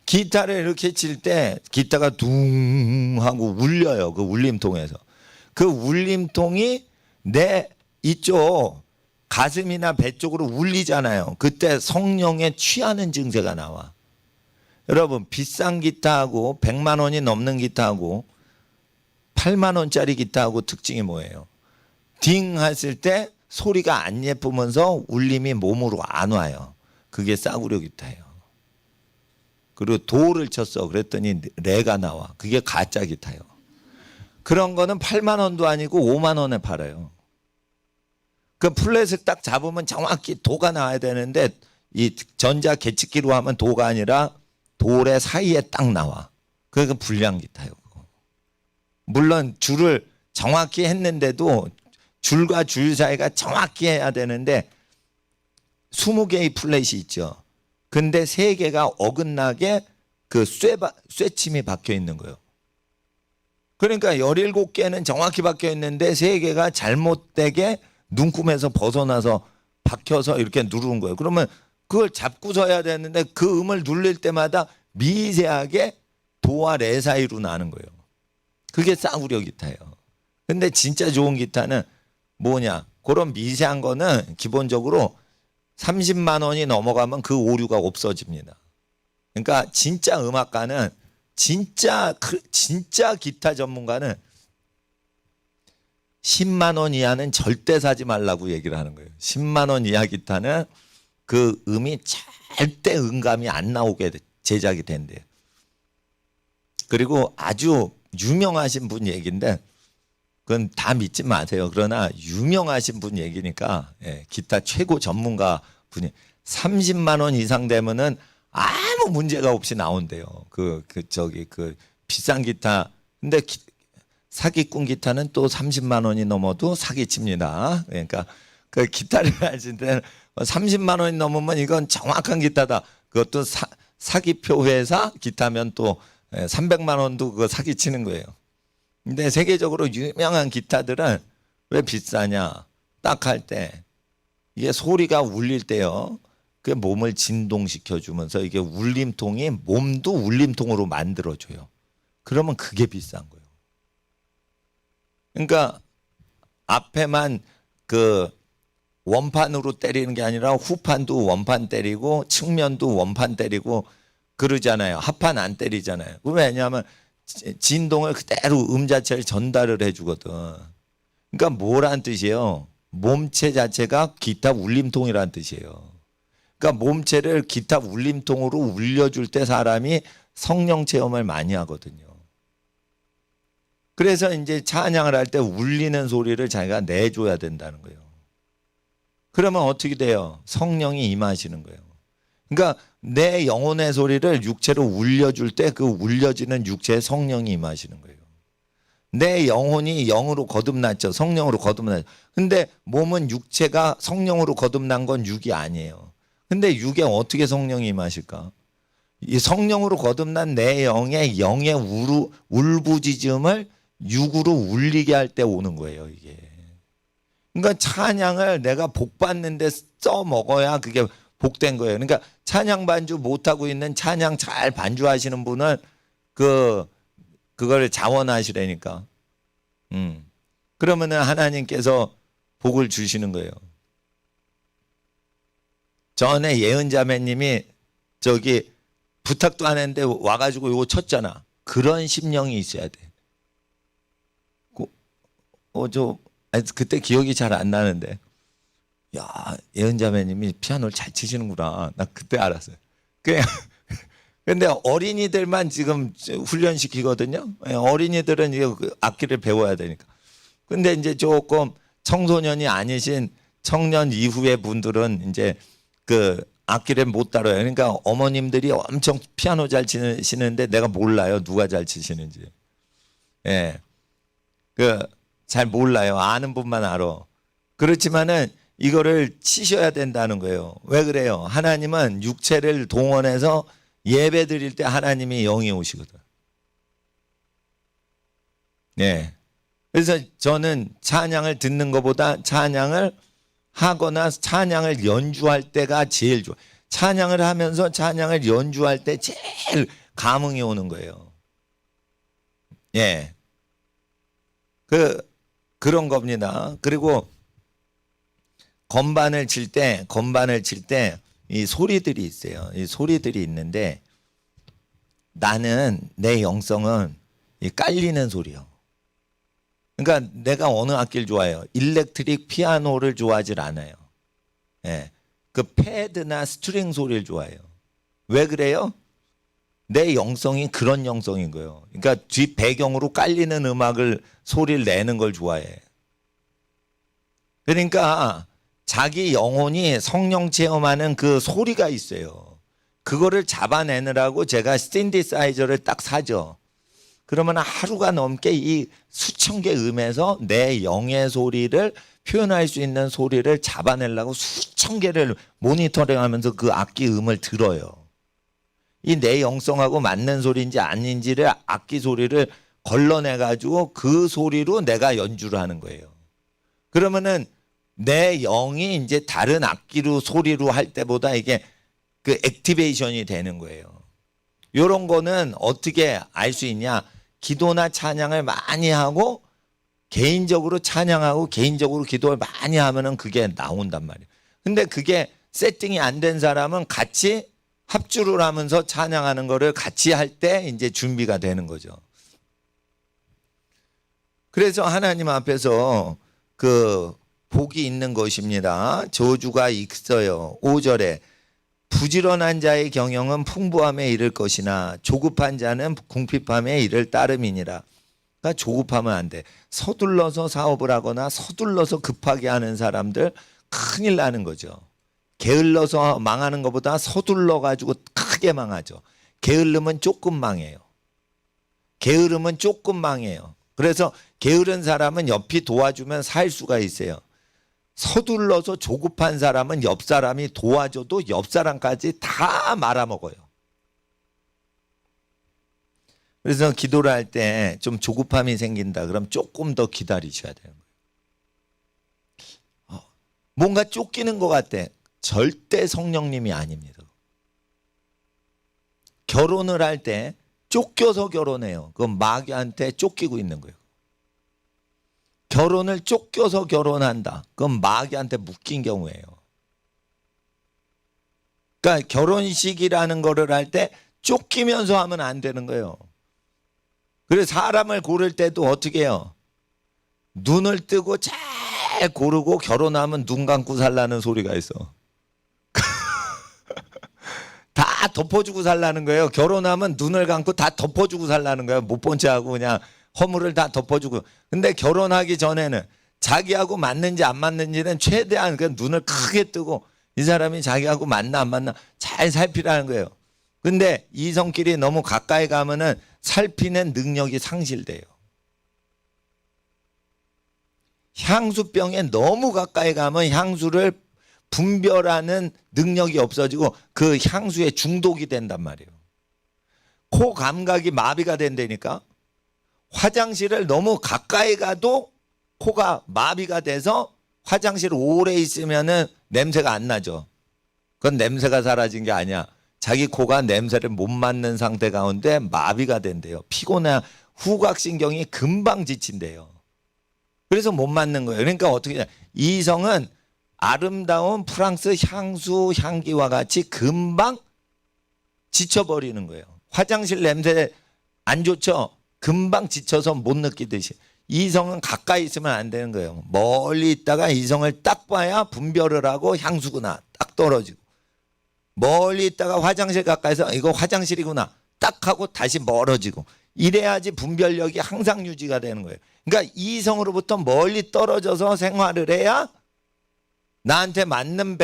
기타를 이렇게 칠 때 기타가 둥 하고 울려요. 그 울림통에서. 그 울림통이 내 이쪽 가슴이나 배 쪽으로 울리잖아요. 그때 성령에 취하는 증세가 나와. 여러분 비싼 기타하고 100만 원이 넘는 기타하고 8만 원짜리 기타하고 특징이 뭐예요? 딩 했을 때 소리가 안 예쁘면서 울림이 몸으로 안 와요. 그게 싸구려 기타예요. 그리고 도를 쳤어. 그랬더니 레가 나와. 그게 가짜 기타예요. 그런 거는 8만 원도 아니고 5만 원에 팔아요. 그 플랫을 딱 잡으면 정확히 도가 나와야 되는데 이 전자 계측기로 하면 도가 아니라 돌의 사이에 딱 나와. 그게 불량 기타예요. 물론 줄을 정확히 했는데도 줄과 줄 사이가 정확히 해야 되는데 20개의 플랫이 있죠. 근데 3개가 어긋나게 그 쇠침이 박혀 있는 거예요. 그러니까 17개는 정확히 박혀 있는데 3개가 잘못되게 눈금에서 벗어나서 박혀서 이렇게 누르는 거예요. 그러면 그걸 잡고서 해야 되는데 그 음을 누릴 때마다 미세하게 도와 레 사이로 나는 거예요. 그게 싸구려 기타예요. 근데 진짜 좋은 기타는 뭐냐? 그런 미세한 거는 기본적으로 30만 원이 넘어가면 그 오류가 없어집니다. 그러니까 진짜 음악가는 진짜 기타 전문가는 10만 원 이하는 절대 사지 말라고 얘기를 하는 거예요. 10만 원 이하 기타는 그 음이 절대 음감이 안 나오게 제작이 된대요. 그리고 아주 유명하신 분 얘기인데 그건 다 믿지 마세요. 그러나 유명하신 분 얘기니까 기타 최고 전문가 분이 30만 원 이상 되면은 아무 문제가 없이 나온대요. 그 비싼 기타. 근데 사기꾼 기타는 또 30만 원이 넘어도 사기칩니다. 그러니까 그 기타를 하실 때는 30만 원이 넘으면 이건 정확한 기타다. 그것도 사기표 회사 기타면 또 300만 원도 그거 사기치는 거예요. 근데 세계적으로 유명한 기타들은 왜 비싸냐? 딱 할 때 이게 소리가 울릴 때요. 그 몸을 진동시켜 주면서 이게 울림통이 몸도 울림통으로 만들어줘요. 그러면 그게 비싼 거예요. 그러니까 앞에만 그 원판으로 때리는 게 아니라 후판도 원판 때리고 측면도 원판 때리고 그러잖아요. 합판 안 때리잖아요. 왜냐하면 진동을 그대로 음 자체를 전달을 해주거든. 그러니까 뭐란 뜻이에요? 몸체 자체가 기타 울림통이란 뜻이에요. 그러니까 몸체를 기타 울림통으로 울려줄 때 사람이 성령 체험을 많이 하거든요. 그래서 이제 찬양을 할 때 울리는 소리를 자기가 내줘야 된다는 거예요. 그러면 어떻게 돼요? 성령이 임하시는 거예요. 그러니까 내 영혼의 소리를 육체로 울려줄 때 그 울려지는 육체의 성령이 임하시는 거예요. 내 영혼이 영으로 거듭났죠. 성령으로 거듭났죠. 근데 몸은 육체가 성령으로 거듭난 건 육이 아니에요. 근데 육에 어떻게 성령이 임하실까? 이 성령으로 거듭난 내 영의 울부짖음을 육으로 울리게 할 때 오는 거예요, 이게. 그러니까 찬양을 내가 복 받는데 써 먹어야 그게 복된 거예요. 그러니까 찬양 반주 못 하고 있는 찬양 잘 반주하시는 분은 그걸 자원하시라니까. 그러면은 하나님께서 복을 주시는 거예요. 전에 예은 자매님이 저기 부탁도 안 했는데 와가지고 이거 쳤잖아. 그런 심령이 있어야 돼. 그때 기억이 잘 안 나는데, 야, 예은 자매님이 피아노를 잘 치시는구나. 나 그때 알았어요. 근데 어린이들만 지금 훈련시키거든요. 어린이들은 이제 악기를 배워야 되니까. 근데 이제 조금 청소년이 아니신 청년 이후의 분들은 이제 그 악기를 못 다뤄요. 그러니까 어머님들이 엄청 피아노 잘 치시는데 내가 몰라요. 누가 잘 치시는지. 예. 잘 몰라요. 아는 분만 알아. 그렇지만은 이거를 치셔야 된다는 거예요. 왜 그래요? 하나님은 육체를 동원해서 예배 드릴 때 하나님이 영이 오시거든. 네. 그래서 저는 찬양을 듣는 것보다 찬양을 하거나 찬양을 연주할 때가 제일 좋아. 찬양을 하면서 찬양을 연주할 때 제일 감흥이 오는 거예요. 예. 그런 겁니다. 그리고 건반을 칠 때 이 소리들이 있어요. 이 소리들이 있는데 나는 내 영성은 이 깔리는 소리요. 그러니까 내가 어느 악기를 좋아해요? 일렉트릭 피아노를 좋아하질 않아요. 예. 그 패드나 스트링 소리를 좋아해요. 왜 그래요? 내 영성이 그런 영성인 거예요. 그러니까 뒷 배경으로 깔리는 음악을 소리를 내는 걸 좋아해. 그러니까 자기 영혼이 성령 체험하는 그 소리가 있어요. 그거를 잡아내느라고 제가 신디사이저를 딱 사죠. 그러면 하루가 넘게 이 수천 개 음에서 내 영의 소리를 표현할 수 있는 소리를 잡아내려고 수천 개를 모니터링하면서 그 악기 음을 들어요. 이 내 영성하고 맞는 소리인지 아닌지를 악기 소리를 걸러내가지고 그 소리로 내가 연주를 하는 거예요. 그러면은 내 영이 이제 다른 악기로 소리로 할 때보다 이게 그 액티베이션이 되는 거예요. 이런 거는 어떻게 알 수 있냐? 기도나 찬양을 많이 하고 개인적으로 찬양하고 개인적으로 기도를 많이 하면은 그게 나온단 말이에요. 근데 그게 세팅이 안 된 사람은 같이 합주를 하면서 찬양하는 거를 같이 할 때 이제 준비가 되는 거죠. 그래서 하나님 앞에서 그 복이 있는 것입니다. 저주가 있어요. 5절에 부지런한 자의 경영은 풍부함에 이를 것이나 조급한 자는 궁핍함에 이를 따름이니라. 그러니까 조급하면 안 돼. 서둘러서 사업을 하거나 서둘러서 급하게 하는 사람들 큰일 나는 거죠. 게을러서 망하는 것보다 서둘러 가지고 크게 망하죠. 게으름은 조금 망해요. 게으름은 조금 망해요. 그래서 게으른 사람은 옆이 도와주면 살 수가 있어요. 서둘러서 조급한 사람은 옆 사람이 도와줘도 옆 사람까지 다 말아먹어요. 그래서 기도를 할 때 좀 조급함이 생긴다. 그럼 조금 더 기다리셔야 되는 거예요. 뭔가 쫓기는 것 같아. 절대 성령님이 아닙니다. 결혼을 할 때 쫓겨서 결혼해요. 그건 마귀한테 쫓기고 있는 거예요. 결혼을 쫓겨서 결혼한다. 그건 마귀한테 묶인 경우예요. 그러니까 결혼식이라는 거를 할 때 쫓기면서 하면 안 되는 거예요. 그래서 사람을 고를 때도 어떻게 해요? 눈을 뜨고 잘 고르고 결혼하면 눈 감고 살라는 소리가 있어. 다 덮어주고 살라는 거예요. 결혼하면 눈을 감고 다 덮어주고 살라는 거예요. 못 본 채하고 그냥 허물을 다 덮어주고. 근데 결혼하기 전에는 자기하고 맞는지 안 맞는지는 최대한 그 눈을 크게 뜨고 이 사람이 자기하고 맞나 안 맞나 잘 살피라는 거예요. 근데 이성끼리 너무 가까이 가면은 살피는 능력이 상실돼요. 향수병에 너무 가까이 가면 향수를 분별하는 능력이 없어지고 그 향수에 중독이 된단 말이에요. 코 감각이 마비가 된다니까. 화장실을 너무 가까이 가도 코가 마비가 돼서 화장실 오래 있으면은 냄새가 안 나죠. 그건 냄새가 사라진 게 아니야. 자기 코가 냄새를 못 맡는 상태 가운데 마비가 된대요. 피곤해. 후각신경이 금방 지친대요. 그래서 못 맡는 거예요. 그러니까 어떻게 해야 이성은 아름다운 프랑스 향수 향기와 같이 금방 지쳐버리는 거예요. 화장실 냄새 안 좋죠? 금방 지쳐서 못 느끼듯이. 이성은 가까이 있으면 안 되는 거예요. 멀리 있다가 이성을 딱 봐야 분별을 하고 향수구나 딱 떨어지고, 멀리 있다가 화장실 가까이서 이거 화장실이구나 딱 하고 다시 멀어지고, 이래야지 분별력이 항상 유지가 되는 거예요. 그러니까 이성으로부터 멀리 떨어져서 생활을 해야 나한테 맞는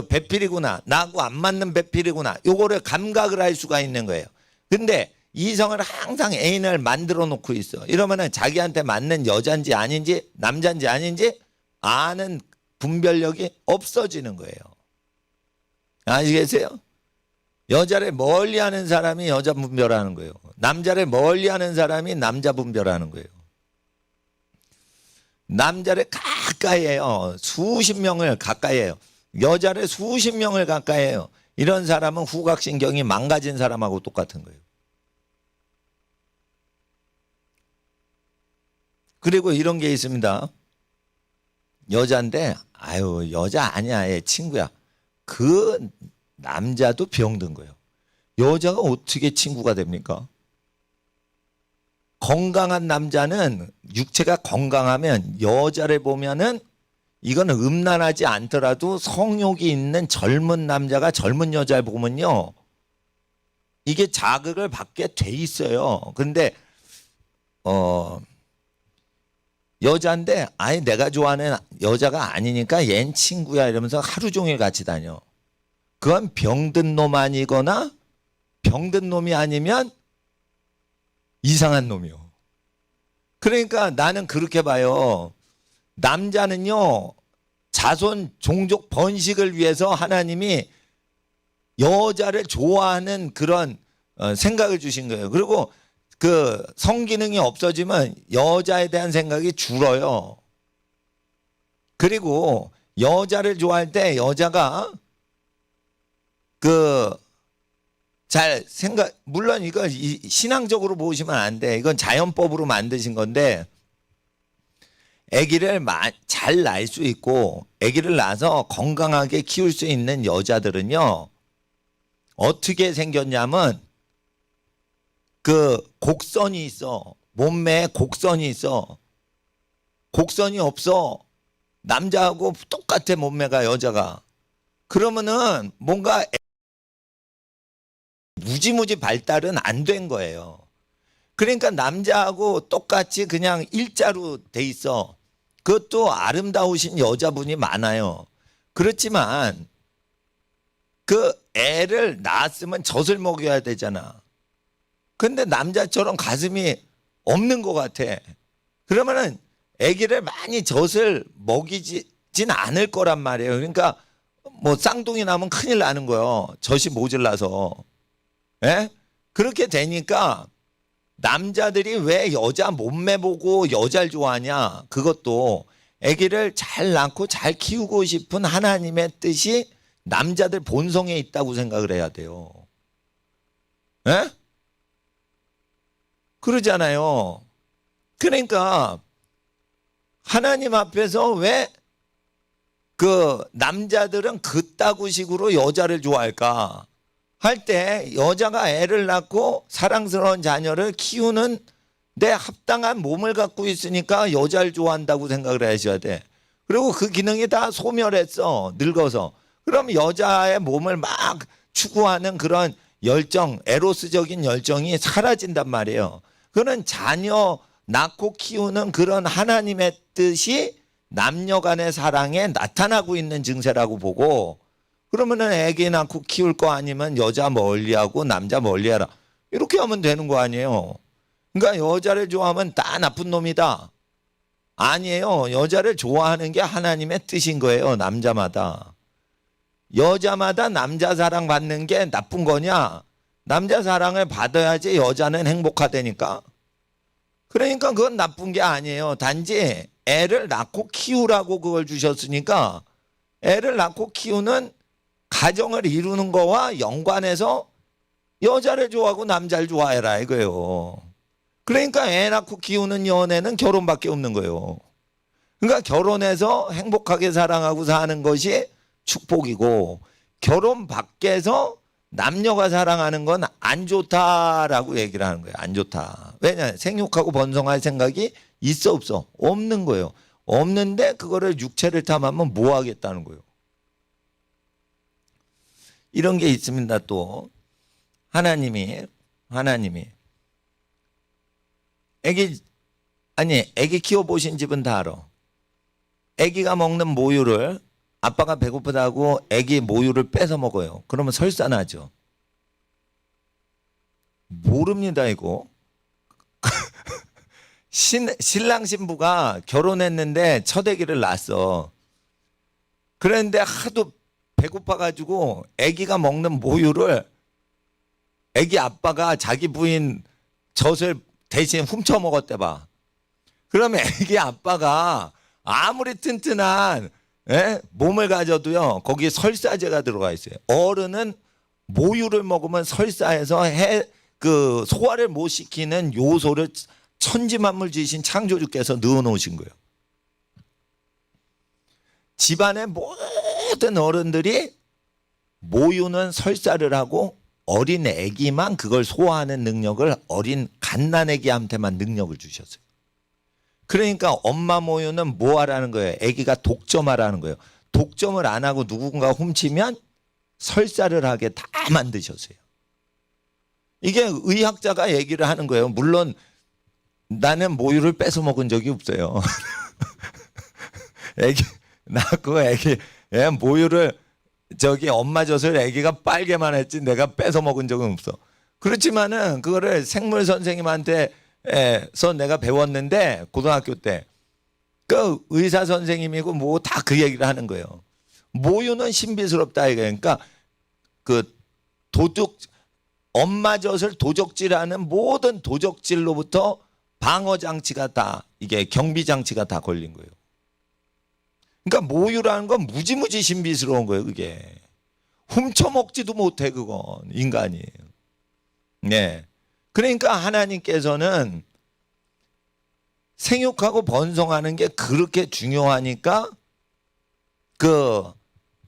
배필이구나, 나하고 안 맞는 배필이구나, 요거를 감각을 할 수가 있는 거예요. 근데 이성을 항상 애인을 만들어 놓고 있어. 이러면은 자기한테 맞는 여잔지 아닌지 남잔지 아닌지 아는 분별력이 없어지는 거예요. 아시겠어요? 여자를 멀리하는 사람이 여자 분별하는 거예요. 남자를 멀리하는 사람이 남자 분별하는 거예요. 남자를 가까이 해요. 수십 명을 가까이 해요. 여자를 수십 명을 가까이 해요. 이런 사람은 후각신경이 망가진 사람하고 똑같은 거예요. 그리고 이런 게 있습니다. 여자인데 아유 여자 아니야, 얘 친구야. 그 남자도 병든 거예요. 여자가 어떻게 친구가 됩니까? 건강한 남자는, 육체가 건강하면 여자를 보면은 이거는 음란하지 않더라도 성욕이 있는 젊은 남자가 젊은 여자를 보면요, 이게 자극을 받게 돼 있어요. 근데 여자인데 아예 내가 좋아하는 여자가 아니니까 얜 친구야 이러면서 하루 종일 같이 다녀. 그건 병든 놈 아니거나 병든 놈이 아니면 이상한 놈이요. 그러니까 나는 그렇게 봐요. 남자는요, 자손 종족 번식을 위해서 하나님이 여자를 좋아하는 그런 생각을 주신 거예요. 그리고 그 성기능이 없어지면 여자에 대한 생각이 줄어요. 그리고 여자를 좋아할 때 여자가 잘 생각, 물론 이거 신앙적으로 보시면 안 돼. 이건 자연법으로 만드신 건데, 아기를 잘 낳을 수 있고 아기를 낳아서 건강하게 키울 수 있는 여자들은요, 어떻게 생겼냐면 그 곡선이 있어. 몸매에 곡선이 있어. 곡선이 없어. 남자하고 똑같아, 몸매가, 여자가. 그러면은 뭔가 무지무지 발달은 안 된 거예요. 그러니까 남자하고 똑같이 그냥 일자로 돼 있어. 그것도 아름다우신 여자분이 많아요. 그렇지만 그 애를 낳았으면 젖을 먹여야 되잖아. 근데 남자처럼 가슴이 없는 것 같아. 그러면은 아기를 많이 젖을 먹이진 않을 거란 말이에요. 그러니까 뭐 쌍둥이 나면 큰일 나는 거예요. 젖이 모자라서. 예? 그렇게 되니까 남자들이 왜 여자 몸매 보고 여자를 좋아하냐? 그것도 아기를 잘 낳고 잘 키우고 싶은 하나님의 뜻이 남자들 본성에 있다고 생각을 해야 돼요. 예? 그러잖아요. 그러니까 하나님 앞에서 왜 그 남자들은 그따구식으로 여자를 좋아할까? 할 때 여자가 애를 낳고 사랑스러운 자녀를 키우는 데 합당한 몸을 갖고 있으니까 여자를 좋아한다고 생각을 하셔야 돼. 그리고 그 기능이 다 소멸했어, 늙어서. 그럼 여자의 몸을 막 추구하는 그런 열정, 에로스적인 열정이 사라진단 말이에요. 그는 자녀 낳고 키우는 그런 하나님의 뜻이 남녀 간의 사랑에 나타나고 있는 증세라고 보고, 그러면은 애기 낳고 키울 거 아니면 여자 멀리하고 남자 멀리하라, 이렇게 하면 되는 거 아니에요. 그러니까 여자를 좋아하면 다 나쁜 놈이다, 아니에요. 여자를 좋아하는 게 하나님의 뜻인 거예요. 남자마다. 여자마다 남자 사랑 받는 게 나쁜 거냐? 남자 사랑을 받아야지 여자는 행복하다니까. 그러니까 그건 나쁜 게 아니에요. 단지 애를 낳고 키우라고 그걸 주셨으니까 애를 낳고 키우는 가정을 이루는 거와 연관해서 여자를 좋아하고 남자를 좋아해라 이거예요. 그러니까 애 낳고 키우는 연애는 결혼밖에 없는 거예요. 그러니까 결혼해서 행복하게 사랑하고 사는 것이 축복이고, 결혼 밖에서 남녀가 사랑하는 건 안 좋다라고 얘기를 하는 거예요. 안 좋다. 왜냐? 생육하고 번성할 생각이 있어 없어? 없는 거예요. 없는데 그거를 육체를 탐하면 뭐 하겠다는 거예요. 이런 게 있습니다. 또 하나님이 애기 키워보신 집은 다 알아. 애기가 먹는 모유를 아빠가 배고프다고 애기 모유를 뺏어 먹어요. 그러면 설사나죠. 모릅니다 이거. 신랑 신부가 결혼했는데 첫 애기를 낳았어. 그런데 하도 배고파가지고 애기가 먹는 모유를 애기 아빠가 자기 부인 젖을 대신 훔쳐 먹었대 봐. 그러면 애기 아빠가 아무리 튼튼한 몸을 가져도요, 거기에 설사제가 들어가 있어요. 어른은 모유를 먹으면 설사해서 그 소화를 못 시키는 요소를 천지만물 지으신 창조주께서 넣어 놓으신 거예요. 집안의 모든 어른들이 모유는 설사를 하고 어린 아기만 그걸 소화하는 능력을 어린 갓난아기한테만 능력을 주셨어요. 그러니까 엄마 모유는 뭐 하라는 거예요? 아기가 독점하라는 거예요. 독점을 안 하고 누군가 훔치면 설사를 하게 다 만드셨어요. 이게 의학자가 얘기를 하는 거예요. 물론 나는 모유를 뺏어 먹은 적이 없어요. 애기 낳고 애기 모유를 엄마 젖을 애기가 빨게만 했지 내가 뺏어 먹은 적은 없어. 그렇지만은 그거를 생물 선생님한테서 내가 배웠는데 고등학교 때 그 의사 선생님이고 뭐 다 그 얘기를 하는 거예요. 모유는 신비스럽다 이거. 그러니까 그 엄마 젖을 도적질하는 모든 도적질로부터 방어 장치가 다 이게 경비 장치가 다 걸린 거예요. 그러니까 모유라는 건 무지무지 신비스러운 거예요. 그게 훔쳐 먹지도 못해 그건 인간이. 네. 그러니까 하나님께서는 생육하고 번성하는 게 그렇게 중요하니까 그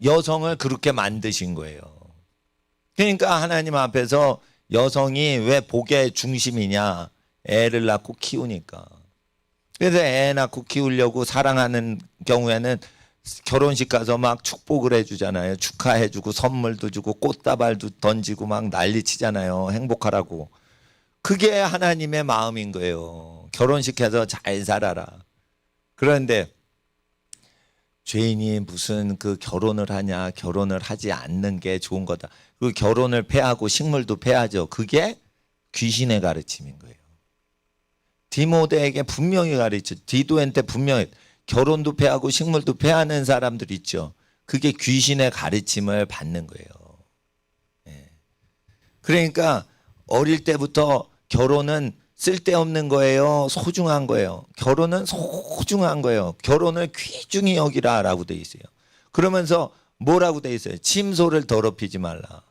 여성을 그렇게 만드신 거예요. 그러니까 하나님 앞에서 여성이 왜 복의 중심이냐? 애를 낳고 키우니까. 그래서 애 낳고 키우려고 사랑하는 경우에는 결혼식 가서 막 축복을 해주잖아요. 축하해주고 선물도 주고 꽃다발도 던지고 막 난리치잖아요. 행복하라고. 그게 하나님의 마음인 거예요. 결혼식해서 잘 살아라. 그런데 죄인이 무슨 그 결혼을 하냐? 결혼을 하지 않는 게 좋은 거다. 그 결혼을 폐하고 식물도 폐하죠. 그게 귀신의 가르침인 거예요. 디모데에게 분명히 가르쳐. 디도한테 분명히 결혼도 폐하고 식물도 폐하는 사람들 있죠. 그게 귀신의 가르침을 받는 거예요. 그러니까 어릴 때부터 결혼은 쓸데없는 거예요? 소중한 거예요? 결혼은 소중한 거예요. 결혼을 귀중히 여기라라고 돼 있어요. 그러면서 뭐라고 돼 있어요? 침소를 더럽히지 말라.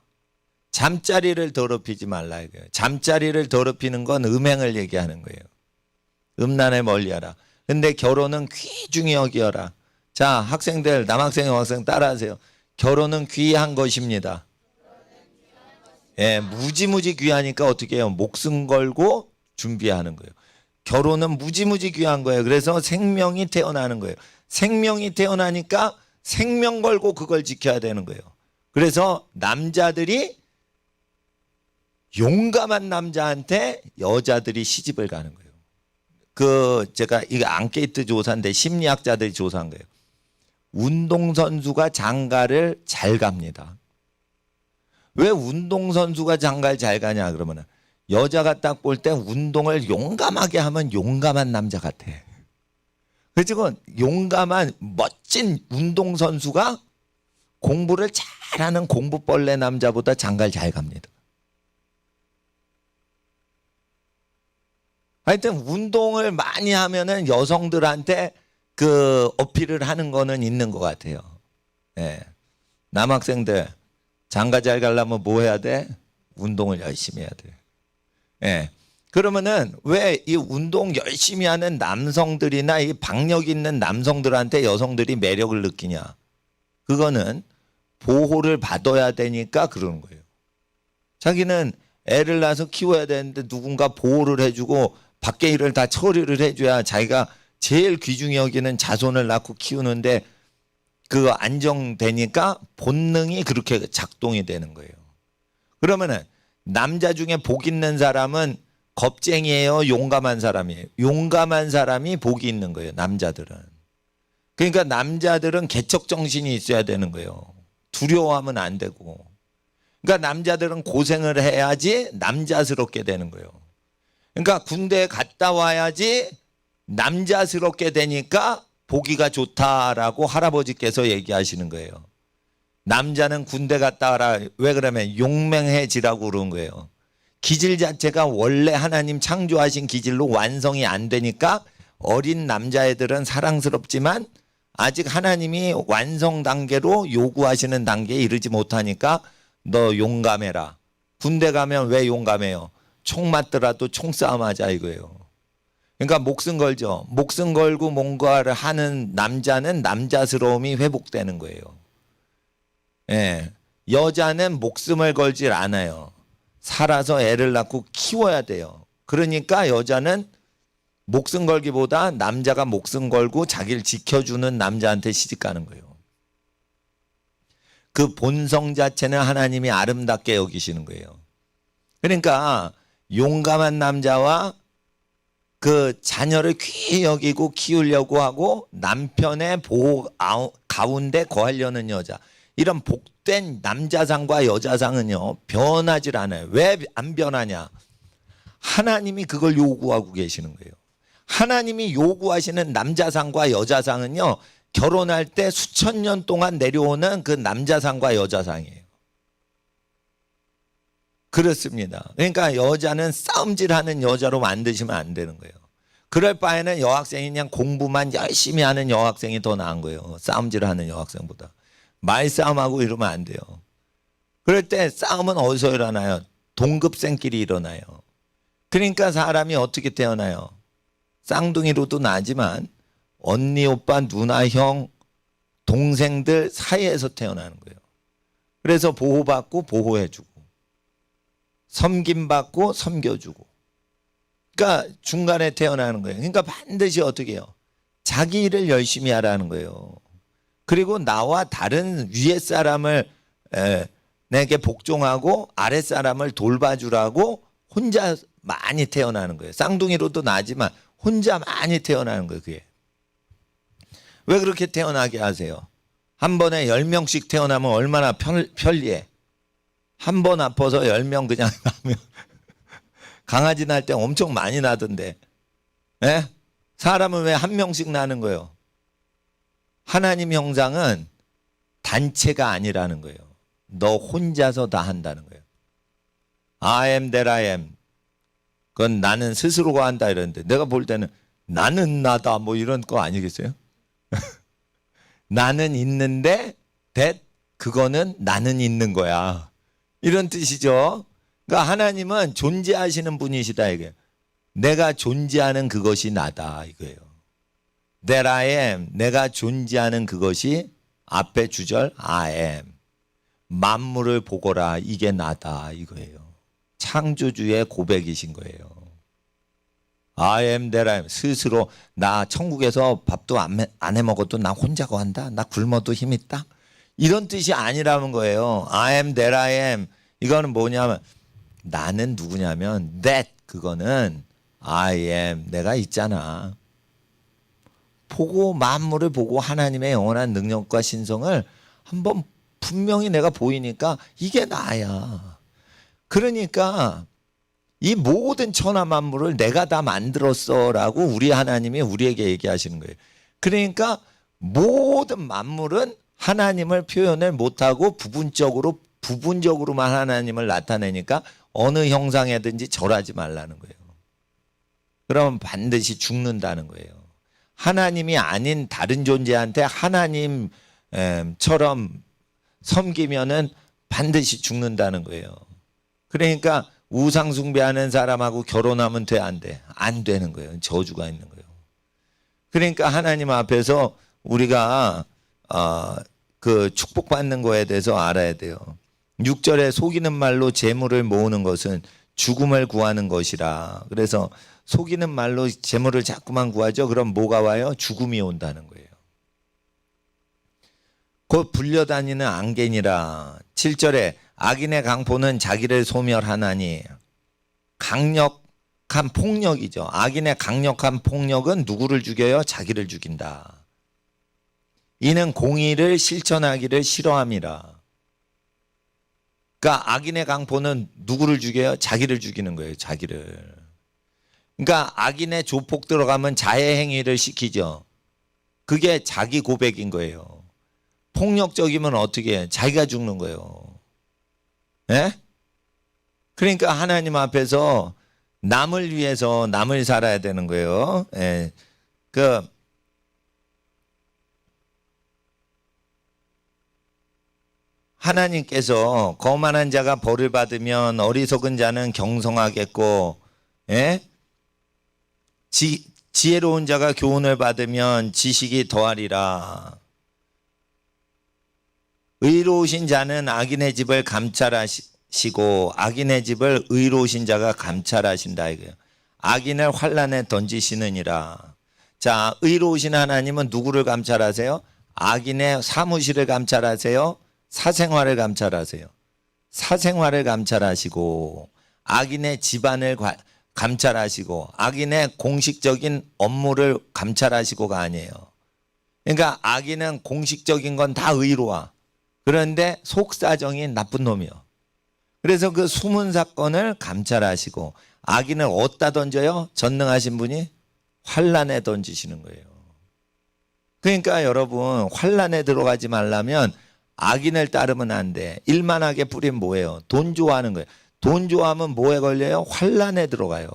잠자리를 더럽히지 말라 이거예요. 잠자리를 더럽히는 건 음행을 얘기하는 거예요. 음란을 멀리하라. 근데 결혼은 귀중히 여기어라. 자, 학생들, 남학생, 여학생 따라하세요. 결혼은 귀한 것입니다. 무지무지 귀하니까 어떻게 해요? 목숨 걸고 준비하는 거예요. 결혼은 무지무지 귀한 거예요. 그래서 생명이 태어나는 거예요. 생명이 태어나니까 생명 걸고 그걸 지켜야 되는 거예요. 그래서 남자들이 용감한 남자한테 여자들이 시집을 가는 거예요. 제가 이거 앙케이트 조사인데 심리학자들이 조사한 거예요. 운동선수가 장가를 잘 갑니다. 왜 운동선수가 장가를 잘 가냐 그러면은 여자가 딱 볼 때 운동을 용감하게 하면 용감한 남자 같아. 그리고 용감한 멋진 운동선수가 공부를 잘하는 공부벌레 남자보다 장가를 잘 갑니다. 하여튼 운동을 많이 하면은 여성들한테 그 어필을 하는 거는 있는 것 같아요. 남학생들 장가 잘 가려면 뭐 해야 돼? 운동을 열심히 해야 돼. 예. 그러면은 왜 이 운동 열심히 하는 남성들이나 이 박력 있는 남성들한테 여성들이 매력을 느끼냐? 그거는 보호를 받아야 되니까 그러는 거예요. 자기는 애를 낳아서 키워야 되는데 누군가 보호를 해주고 밖에 일을 다 처리를 해줘야 자기가 제일 귀중히 여기는 자손을 낳고 키우는데 그거 안정되니까 본능이 그렇게 작동이 되는 거예요. 그러면은 남자 중에 복 있는 사람은 겁쟁이에요, 용감한 사람이에요? 용감한 사람이 복이 있는 거예요, 남자들은. 그러니까 남자들은 개척 정신이 있어야 되는 거예요. 두려워하면 안 되고. 그러니까 남자들은 고생을 해야지 남자스럽게 되는 거예요. 그러니까 군대에 갔다 와야지 남자스럽게 되니까 보기가 좋다라고 할아버지께서 얘기하시는 거예요. 남자는 군대 갔다 와라. 왜 그러면 용맹해지라고 그런 거예요. 기질 자체가 원래 하나님 창조하신 기질로 완성이 안 되니까 어린 남자애들은 사랑스럽지만 아직 하나님이 완성 단계로 요구하시는 단계에 이르지 못하니까 너 용감해라. 군대 가면 왜 용감해요? 총 맞더라도 총싸움 하자 이거예요. 그러니까 목숨 걸죠. 목숨 걸고 뭔가를 하는 남자는 남자스러움이 회복되는 거예요. 예. 여자는 목숨을 걸질 않아요. 살아서 애를 낳고 키워야 돼요. 그러니까 여자는 목숨 걸기보다 남자가 목숨 걸고 자기를 지켜주는 남자한테 시집가는 거예요. 그 본성 자체는 하나님이 아름답게 여기시는 거예요. 그러니까 용감한 남자와 그 자녀를 귀히 여기고 키우려고 하고 남편의 보호 가운데 거하려는 여자, 이런 복된 남자상과 여자상은요 변하질 않아요. 왜 안 변하냐? 하나님이 그걸 요구하고 계시는 거예요. 하나님이 요구하시는 남자상과 여자상은요 결혼할 때 수천 년 동안 내려오는 그 남자상과 여자상이에요. 그렇습니다. 그러니까 여자는 싸움질하는 여자로 만드시면 안 되는 거예요. 그럴 바에는 여학생이 그냥 공부만 열심히 하는 여학생이 더 나은 거예요. 싸움질하는 여학생보다. 말싸움하고 이러면 안 돼요. 그럴 때 싸움은 어디서 일어나요? 동급생끼리 일어나요. 그러니까 사람이 어떻게 태어나요? 쌍둥이로도 나지만 언니, 오빠, 누나, 형, 동생들 사이에서 태어나는 거예요. 그래서 보호받고 보호해주고 섬김받고 섬겨주고, 그러니까 중간에 태어나는 거예요. 그러니까 반드시 어떻게 해요? 자기 일을 열심히 하라는 거예요. 그리고 나와 다른 위에 사람을 내게 복종하고 아래 사람을 돌봐주라고 혼자 많이 태어나는 거예요. 쌍둥이로도 나지만 혼자 많이 태어나는 거예요. 그게 왜 그렇게 태어나게 하세요? 한 번에 10명씩 태어나면 얼마나 편리해. 한 번 아파서 10명 그냥 나면 강아지 날 때 엄청 많이 나던데, 예? 사람은 왜 한 명씩 나는 거예요? 하나님 형상은 단체가 아니라는 거예요. 너 혼자서 다 한다는 거예요. I am that I am. 그건 나는 스스로가 한다 이러는데, 내가 볼 때는 나는 나다 뭐 이런 거 아니겠어요? 나는 있는데 that 그거는 나는 있는 거야. 이런 뜻이죠. 그러니까 하나님은 존재하시는 분이시다 이게. 내가 존재하는 그것이 나다 이거예요. That I am, 내가 존재하는 그것이 앞에 주절 I am. 만물을 보거라 이게 나다 이거예요. 창조주의 고백이신 거예요. I am that I am. 스스로 나 천국에서 밥도 안 해 먹어도 나 혼자 거한다. 나 굶어도 힘 있다. 이런 뜻이 아니라는 거예요. I am that I am. 이거는 뭐냐면 나는 누구냐면 that 그거는 I am 내가 있잖아. 보고 만물을 보고 하나님의 영원한 능력과 신성을 한번 분명히 내가 보이니까 이게 나야. 그러니까 이 모든 천하 만물을 내가 다 만들었어라고 우리 하나님이 우리에게 얘기하시는 거예요. 그러니까 모든 만물은 하나님을 표현을 못하고 부분적으로만 하나님을 나타내니까 어느 형상이든지 절하지 말라는 거예요. 그러면 반드시 죽는다는 거예요. 하나님이 아닌 다른 존재한테 하나님처럼 섬기면은 반드시 죽는다는 거예요. 그러니까 우상 숭배하는 사람하고 결혼하면 돼, 안 돼? 안 되는 거예요. 저주가 있는 거예요. 그러니까 하나님 앞에서 우리가 그 축복받는 거에 대해서 알아야 돼요. 6절에 속이는 말로 재물을 모으는 것은 죽음을 구하는 것이라. 그래서 속이는 말로 재물을 자꾸만 구하죠. 그럼 뭐가 와요? 죽음이 온다는 거예요. 곧 불려다니는 앙겐이라. 7절에 악인의 강포는 자기를 소멸하나니. 강력한 폭력이죠. 악인의 강력한 폭력은 누구를 죽여요? 자기를 죽인다. 이는 공의를 실천하기를 싫어함이라. 그러니까 악인의 강포는 누구를 죽여요? 자기를 죽이는 거예요. 자기를. 그러니까 악인의 조폭 들어가면 자해 행위를 시키죠. 그게 자기 고백인 거예요. 폭력적이면 어떻게 해요? 자기가 죽는 거예요. 예? 그러니까 하나님 앞에서 남을 위해서 남을 살아야 되는 거예요. 예. 하나님께서 거만한 자가 벌을 받으면 어리석은 자는 경성하겠고, 예? 지혜로운 자가 교훈을 받으면 지식이 더하리라. 의로우신 자는 악인의 집을 감찰하시고 악인의 집을 의로우신 자가 감찰하신다 이거예요. 악인을 환난에 던지시느니라. 자, 의로우신 하나님은 누구를 감찰하세요? 악인의 사무실을 감찰하세요? 사생활을 감찰하세요. 사생활을 감찰하시고 악인의 집안을 감찰하시고 악인의 공식적인 업무를 감찰하시고가 아니에요. 그러니까 악인은 공식적인 건 다 의로워. 그런데 속사정이 나쁜 놈이요. 그래서 그 숨은 사건을 감찰하시고 악인을 어디다 던져요? 전능하신 분이 환난에 던지시는 거예요. 그러니까 여러분 환난에 들어가지 말라면 악인을 따르면 안 돼. 일만하게 뿌리면 뭐예요? 돈 좋아하는 거예요. 돈 좋아하면 뭐에 걸려요? 환난에 들어가요.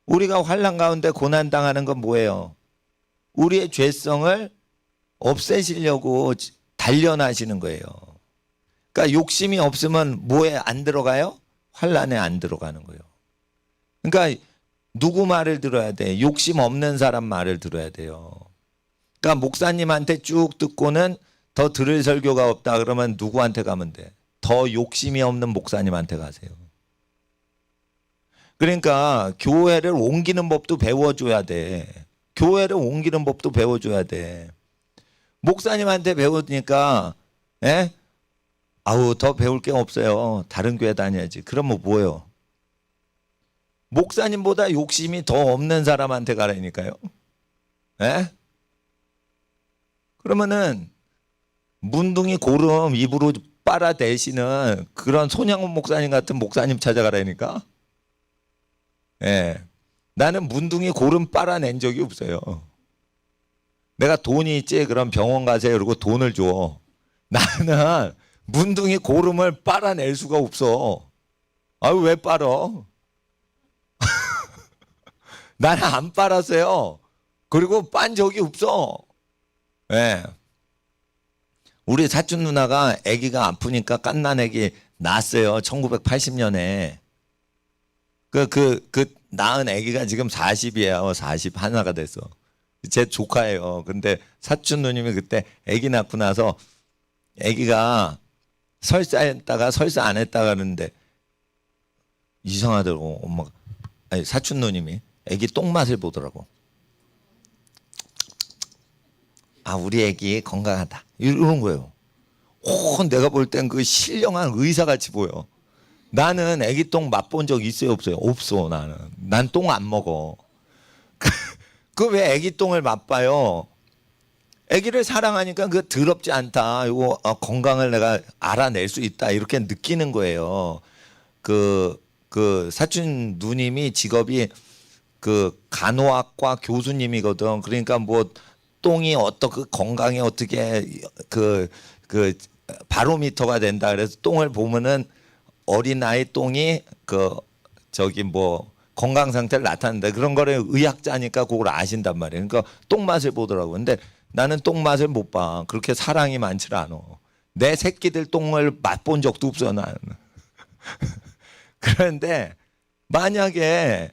우리가 환난 가운데 고난당하는 건 뭐예요? 우리의 죄성을 없애시려고 단련하시는 거예요. 그러니까 욕심이 없으면 뭐에 안 들어가요? 환난에 안 들어가는 거예요. 그러니까 누구 말을 들어야 돼? 욕심 없는 사람 말을 들어야 돼요. 그러니까 목사님한테 쭉 듣고는 더 들을 설교가 없다 그러면 누구한테 가면 돼? 더 욕심이 없는 목사님한테 가세요. 그러니까 교회를 옮기는 법도 배워줘야 돼. 교회를 옮기는 법도 배워줘야 돼. 목사님한테 배우니까 아우 더 배울 게 없어요. 다른 교회 다녀야지. 그러면 뭐예요? 목사님보다 욕심이 더 없는 사람한테 가라니까요. 그러면은 문둥이 고름 입으로 빨아대시는 그런 손양훈 목사님 같은 목사님 찾아가라니까. 나는 문둥이 고름 빨아낸 적이 없어요. 내가 돈이 있지 그럼 병원 가세요 그러고 돈을 줘. 나는 문둥이 고름을 빨아낼 수가 없어. 아유 왜 빨어? 나는 안 빨았어요. 그리고 빤 적이 없어. 우리 사촌 누나가 아기가 아프니까 갓난 아기 낳았어요. 1980년에. 그 낳은 아기가 지금 40이에요. 40 하나가 됐어. 제 조카예요. 근데 사촌 누님이 그때 아기 낳고 나서 아기가 설사했다가 설사 안 했다가 그러는데 이상하더라고. 엄마가 아니 사촌 누님이 아기 똥맛을 보더라고. 아 우리 아기 건강하다 이런 거예요. 내가 볼 땐 그 신령한 의사같이 보여. 나는 아기 똥 맛본 적 있어요 없어요? 없어. 난 똥 안 먹어. 그 왜 아기 똥을 맛봐요? 아기를 사랑하니까 그 더럽지 않다. 이거 건강을 내가 알아낼 수 있다. 이렇게 느끼는 거예요. 그 사촌 누님이 직업이 그 간호학과 교수님이거든. 그러니까 뭐 똥이 어떻게 건강에 어떻게 그 바로미터가 된다. 그래서 똥을 보면은 어린아이 똥이 건강 상태를 나타낸다. 그런 거를 의학자니까 그걸 아신단 말이에요. 그러니까 똥 맛을 보더라고. 근데 나는 똥 맛을 못 봐. 그렇게 사랑이 많지 않아. 내 새끼들 똥을 맛본 적도 없어 나는. 그런데 만약에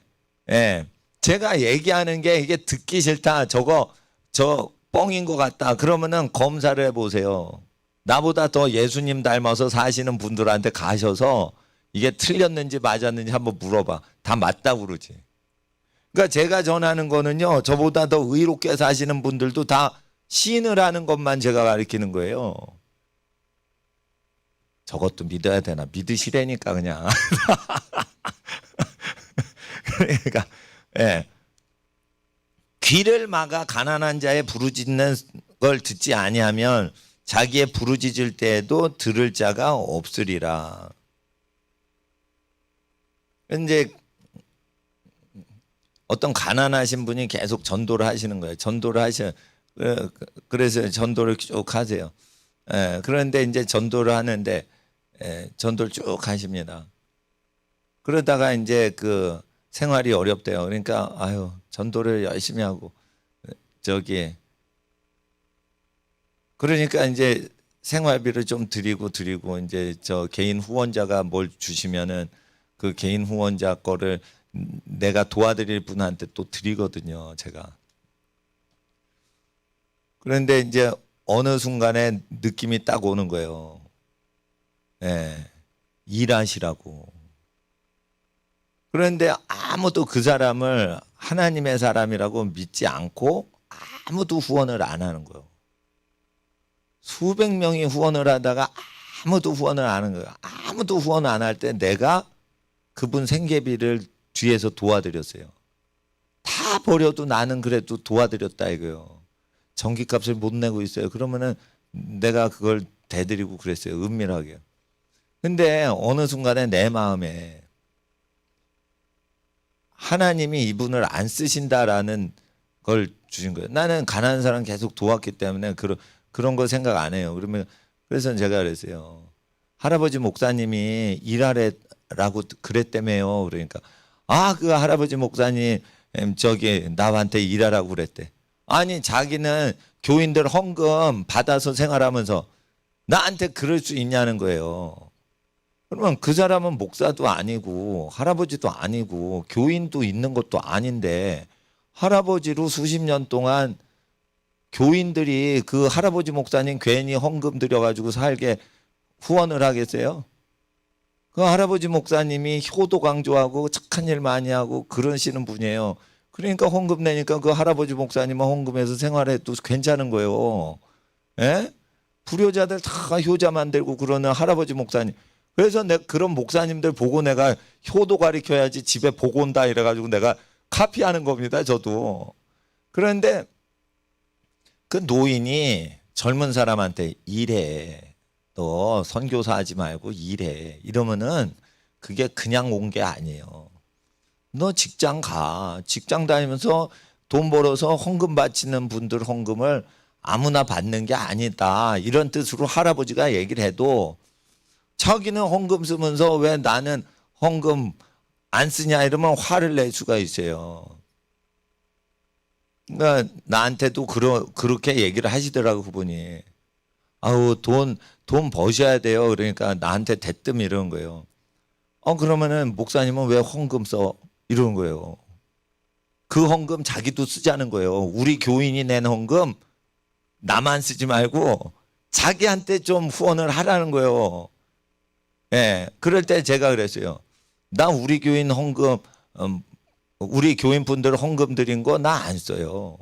제가 얘기하는 게 이게 듣기 싫다, 저 뻥인 것 같다, 그러면은 검사를 해보세요. 나보다 더 예수님 닮아서 사시는 분들한테 가셔서 이게 틀렸는지 맞았는지 한번 물어봐. 다 맞다고 그러지. 그러니까 제가 전하는 거는요, 저보다 더 의롭게 사시는 분들도 다 시인을 하는 것만 제가 가르치는 거예요. 저것도 믿어야 되나? 믿으시라니까 그냥. 그러니까 귀를 막아 가난한 자의 부르짖는 걸 듣지 아니하면 자기의 부르짖을 때에도 들을 자가 없으리라. 이제 어떤 가난하신 분이 계속 전도를 하시는 거예요. 전도를 하셔. 그래서 전도를 쭉 하세요. 그런데 이제 전도를 하는데 전도를 쭉 하십니다. 그러다가 이제 그 생활이 어렵대요. 그러니까 아유, 전도를 열심히 하고 그러니까 이제 생활비를 좀 드리고 이제 저 개인 후원자가 뭘 주시면은 그 개인 후원자 거를 내가 도와드릴 분한테 또 드리거든요, 제가. 그런데 이제 어느 순간에 느낌이 딱 오는 거예요. 일하시라고. 그런데 아무도 그 사람을 하나님의 사람이라고 믿지 않고 아무도 후원을 안 하는 거예요. 수백 명이 후원을 하다가 아무도 후원을 안 하는 거예요. 아무도 후원 안 할 때 내가 그분 생계비를 뒤에서 도와드렸어요. 다 버려도 나는 그래도 도와드렸다 이거요. 전기값을 못 내고 있어요. 그러면은 내가 그걸 대드리고 그랬어요. 은밀하게. 근데 어느 순간에 내 마음에 하나님이 이분을 안 쓰신다라는 걸 주신 거예요. 나는 가난한 사람 계속 도왔기 때문에 그런 거 생각 안 해요. 그래서 제가 그랬어요. 할아버지 목사님이 일하래라고 그랬다며요. 그러니까 그 할아버지 목사님 나한테 일하라고 그랬대. 아니 자기는 교인들 헌금 받아서 생활하면서 나한테 그럴 수 있냐는 거예요. 그러면 그 사람은 목사도 아니고 할아버지도 아니고 교인도 있는 것도 아닌데 할아버지로 수십 년 동안 교인들이 그 할아버지 목사님 괜히 헌금 들여가지고 살게 후원을 하겠어요? 그 할아버지 목사님이 효도 강조하고 착한 일 많이 하고 그러시는 분이에요. 그러니까 헌금 내니까 그 할아버지 목사님은 헌금해서 생활해도 괜찮은 거예요. 불효자들 다 효자 만들고 그러는 할아버지 목사님. 그래서 내가 그런 목사님들 보고 내가 효도 가르쳐야지 집에 보고 온다 이래가지고 내가 카피하는 겁니다, 저도. 그런데 그 노인이 젊은 사람한테 일해. 너 선교사 하지 말고 일해. 이러면은 그게 그냥 온 게 아니에요. 너 직장 가. 직장 다니면서 돈 벌어서 헌금 바치는 분들 헌금을 아무나 받는 게 아니다. 이런 뜻으로 할아버지가 얘기를 해도 자기는 헌금 쓰면서 왜 나는 헌금 안 쓰냐 이러면 화를 낼 수가 있어요. 그러니까 나한테도 그렇게 얘기를 하시더라고 그분이. 아우 돈 버셔야 돼요. 그러니까 나한테 대뜸 이러는 거예요. 그러면은 목사님은 왜 헌금 써? 이러는 거예요. 그 헌금 자기도 쓰자는 거예요. 우리 교인이 낸 헌금 나만 쓰지 말고 자기한테 좀 후원을 하라는 거예요. 그럴 때 제가 그랬어요. 나 우리 교인 헌금, 우리 교인 분들 헌금 드린 거 나 안 써요.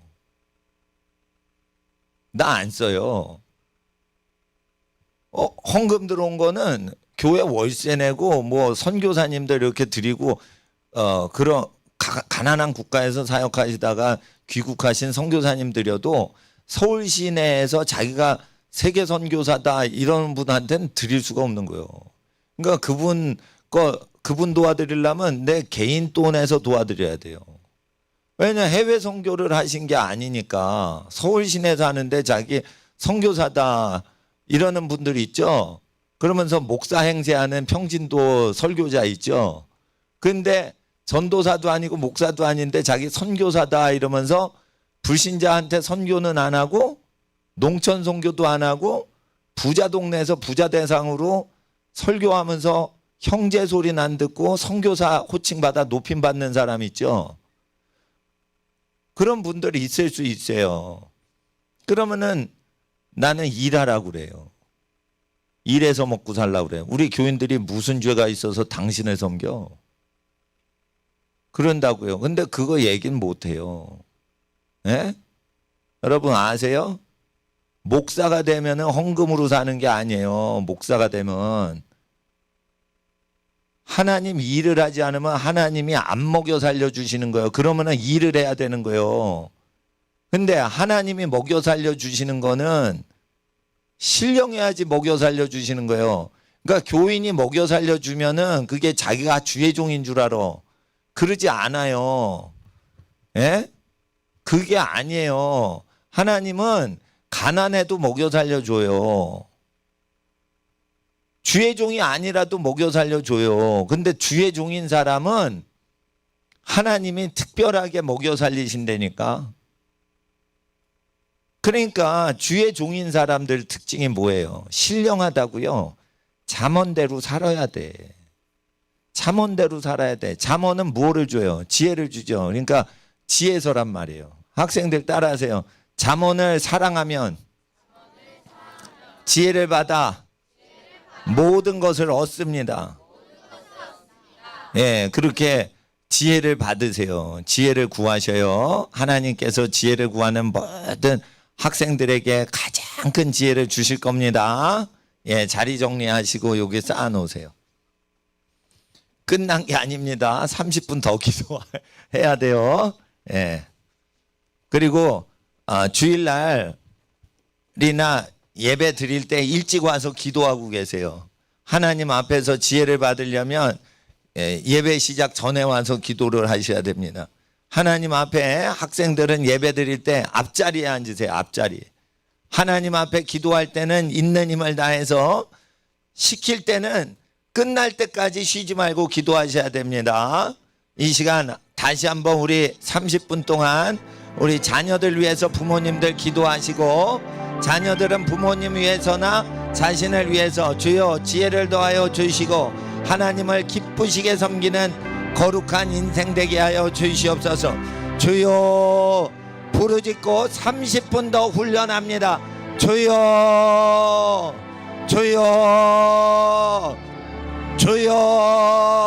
나 안 써요. 헌금 들어온 거는 교회 월세 내고 뭐 선교사님들 이렇게 드리고 그런 가난한 국가에서 사역하시다가 귀국하신 선교사님들여도 서울 시내에서 자기가 세계 선교사다 이런 분한테는 드릴 수가 없는 거예요. 그러니까 그분 도와드리려면 내 개인 돈에서 도와드려야 돼요. 왜냐 해외 선교를 하신 게 아니니까. 서울 시내 사는데 자기 선교사다 이러는 분들이 있죠. 그러면서 목사 행세하는 평진도 설교자 있죠. 근데 전도사도 아니고 목사도 아닌데 자기 선교사다 이러면서 불신자한테 선교는 안 하고 농촌 선교도 안 하고 부자 동네에서 부자 대상으로 설교하면서 형제 소리는 안 듣고 선교사 호칭받아 높임 받는 사람 있죠. 그런 분들이 있을 수 있어요. 그러면은 나는 일하라고 그래요. 일해서 먹고 살라고 그래요. 우리 교인들이 무슨 죄가 있어서 당신을 섬겨? 그런다고요. 근데 그거 얘기는 못해요. 예? 여러분 아세요? 목사가 되면 헌금으로 사는 게 아니에요. 목사가 되면 하나님 일을 하지 않으면 하나님이 안 먹여 살려주시는 거예요. 그러면 일을 해야 되는 거예요. 근데 하나님이 먹여 살려주시는 거는 신령해야지 먹여 살려주시는 거예요. 그러니까 교인이 먹여 살려주면은 그게 자기가 주의 종인 줄 알아. 그러지 않아요. 예? 그게 아니에요. 하나님은 가난해도 먹여 살려줘요. 주의 종이 아니라도 먹여 살려줘요. 근데 주의 종인 사람은 하나님이 특별하게 먹여 살리신다니까. 그러니까 주의 종인 사람들 특징이 뭐예요? 신령하다고요. 잠언대로 살아야 돼. 잠언대로 살아야 돼. 잠언은 무엇을 줘요? 지혜를 주죠. 그러니까 지혜서란 말이에요. 학생들 따라하세요. 잠언을 사랑하면 지혜를 받아 모든 것을 얻습니다. 예, 그렇게 지혜를 받으세요. 지혜를 구하셔요. 하나님께서 지혜를 구하는 모든 학생들에게 가장 큰 지혜를 주실 겁니다. 예, 자리 정리하시고 여기 쌓아놓으세요. 끝난 게 아닙니다. 30분 더 기도해야 돼요. 예. 그리고 주일날이나 예배 드릴 때 일찍 와서 기도하고 계세요. 하나님 앞에서 지혜를 받으려면 예배 시작 전에 와서 기도를 하셔야 됩니다. 하나님 앞에 학생들은 예배 드릴 때 앞자리에 앉으세요. 앞자리. 하나님 앞에 기도할 때는 있는 힘을 다해서, 시킬 때는 끝날 때까지 쉬지 말고 기도하셔야 됩니다. 이 시간 다시 한번 우리 30분 동안 우리 자녀들 위해서 부모님들 기도하시고, 자녀들은 부모님 위해서나 자신을 위해서 주여 지혜를 더하여 주시고 하나님을 기쁘시게 섬기는 거룩한 인생 되게 하여 주시옵소서. 주여 부르짖고 30분 더 훈련합니다. 주여 주여 주여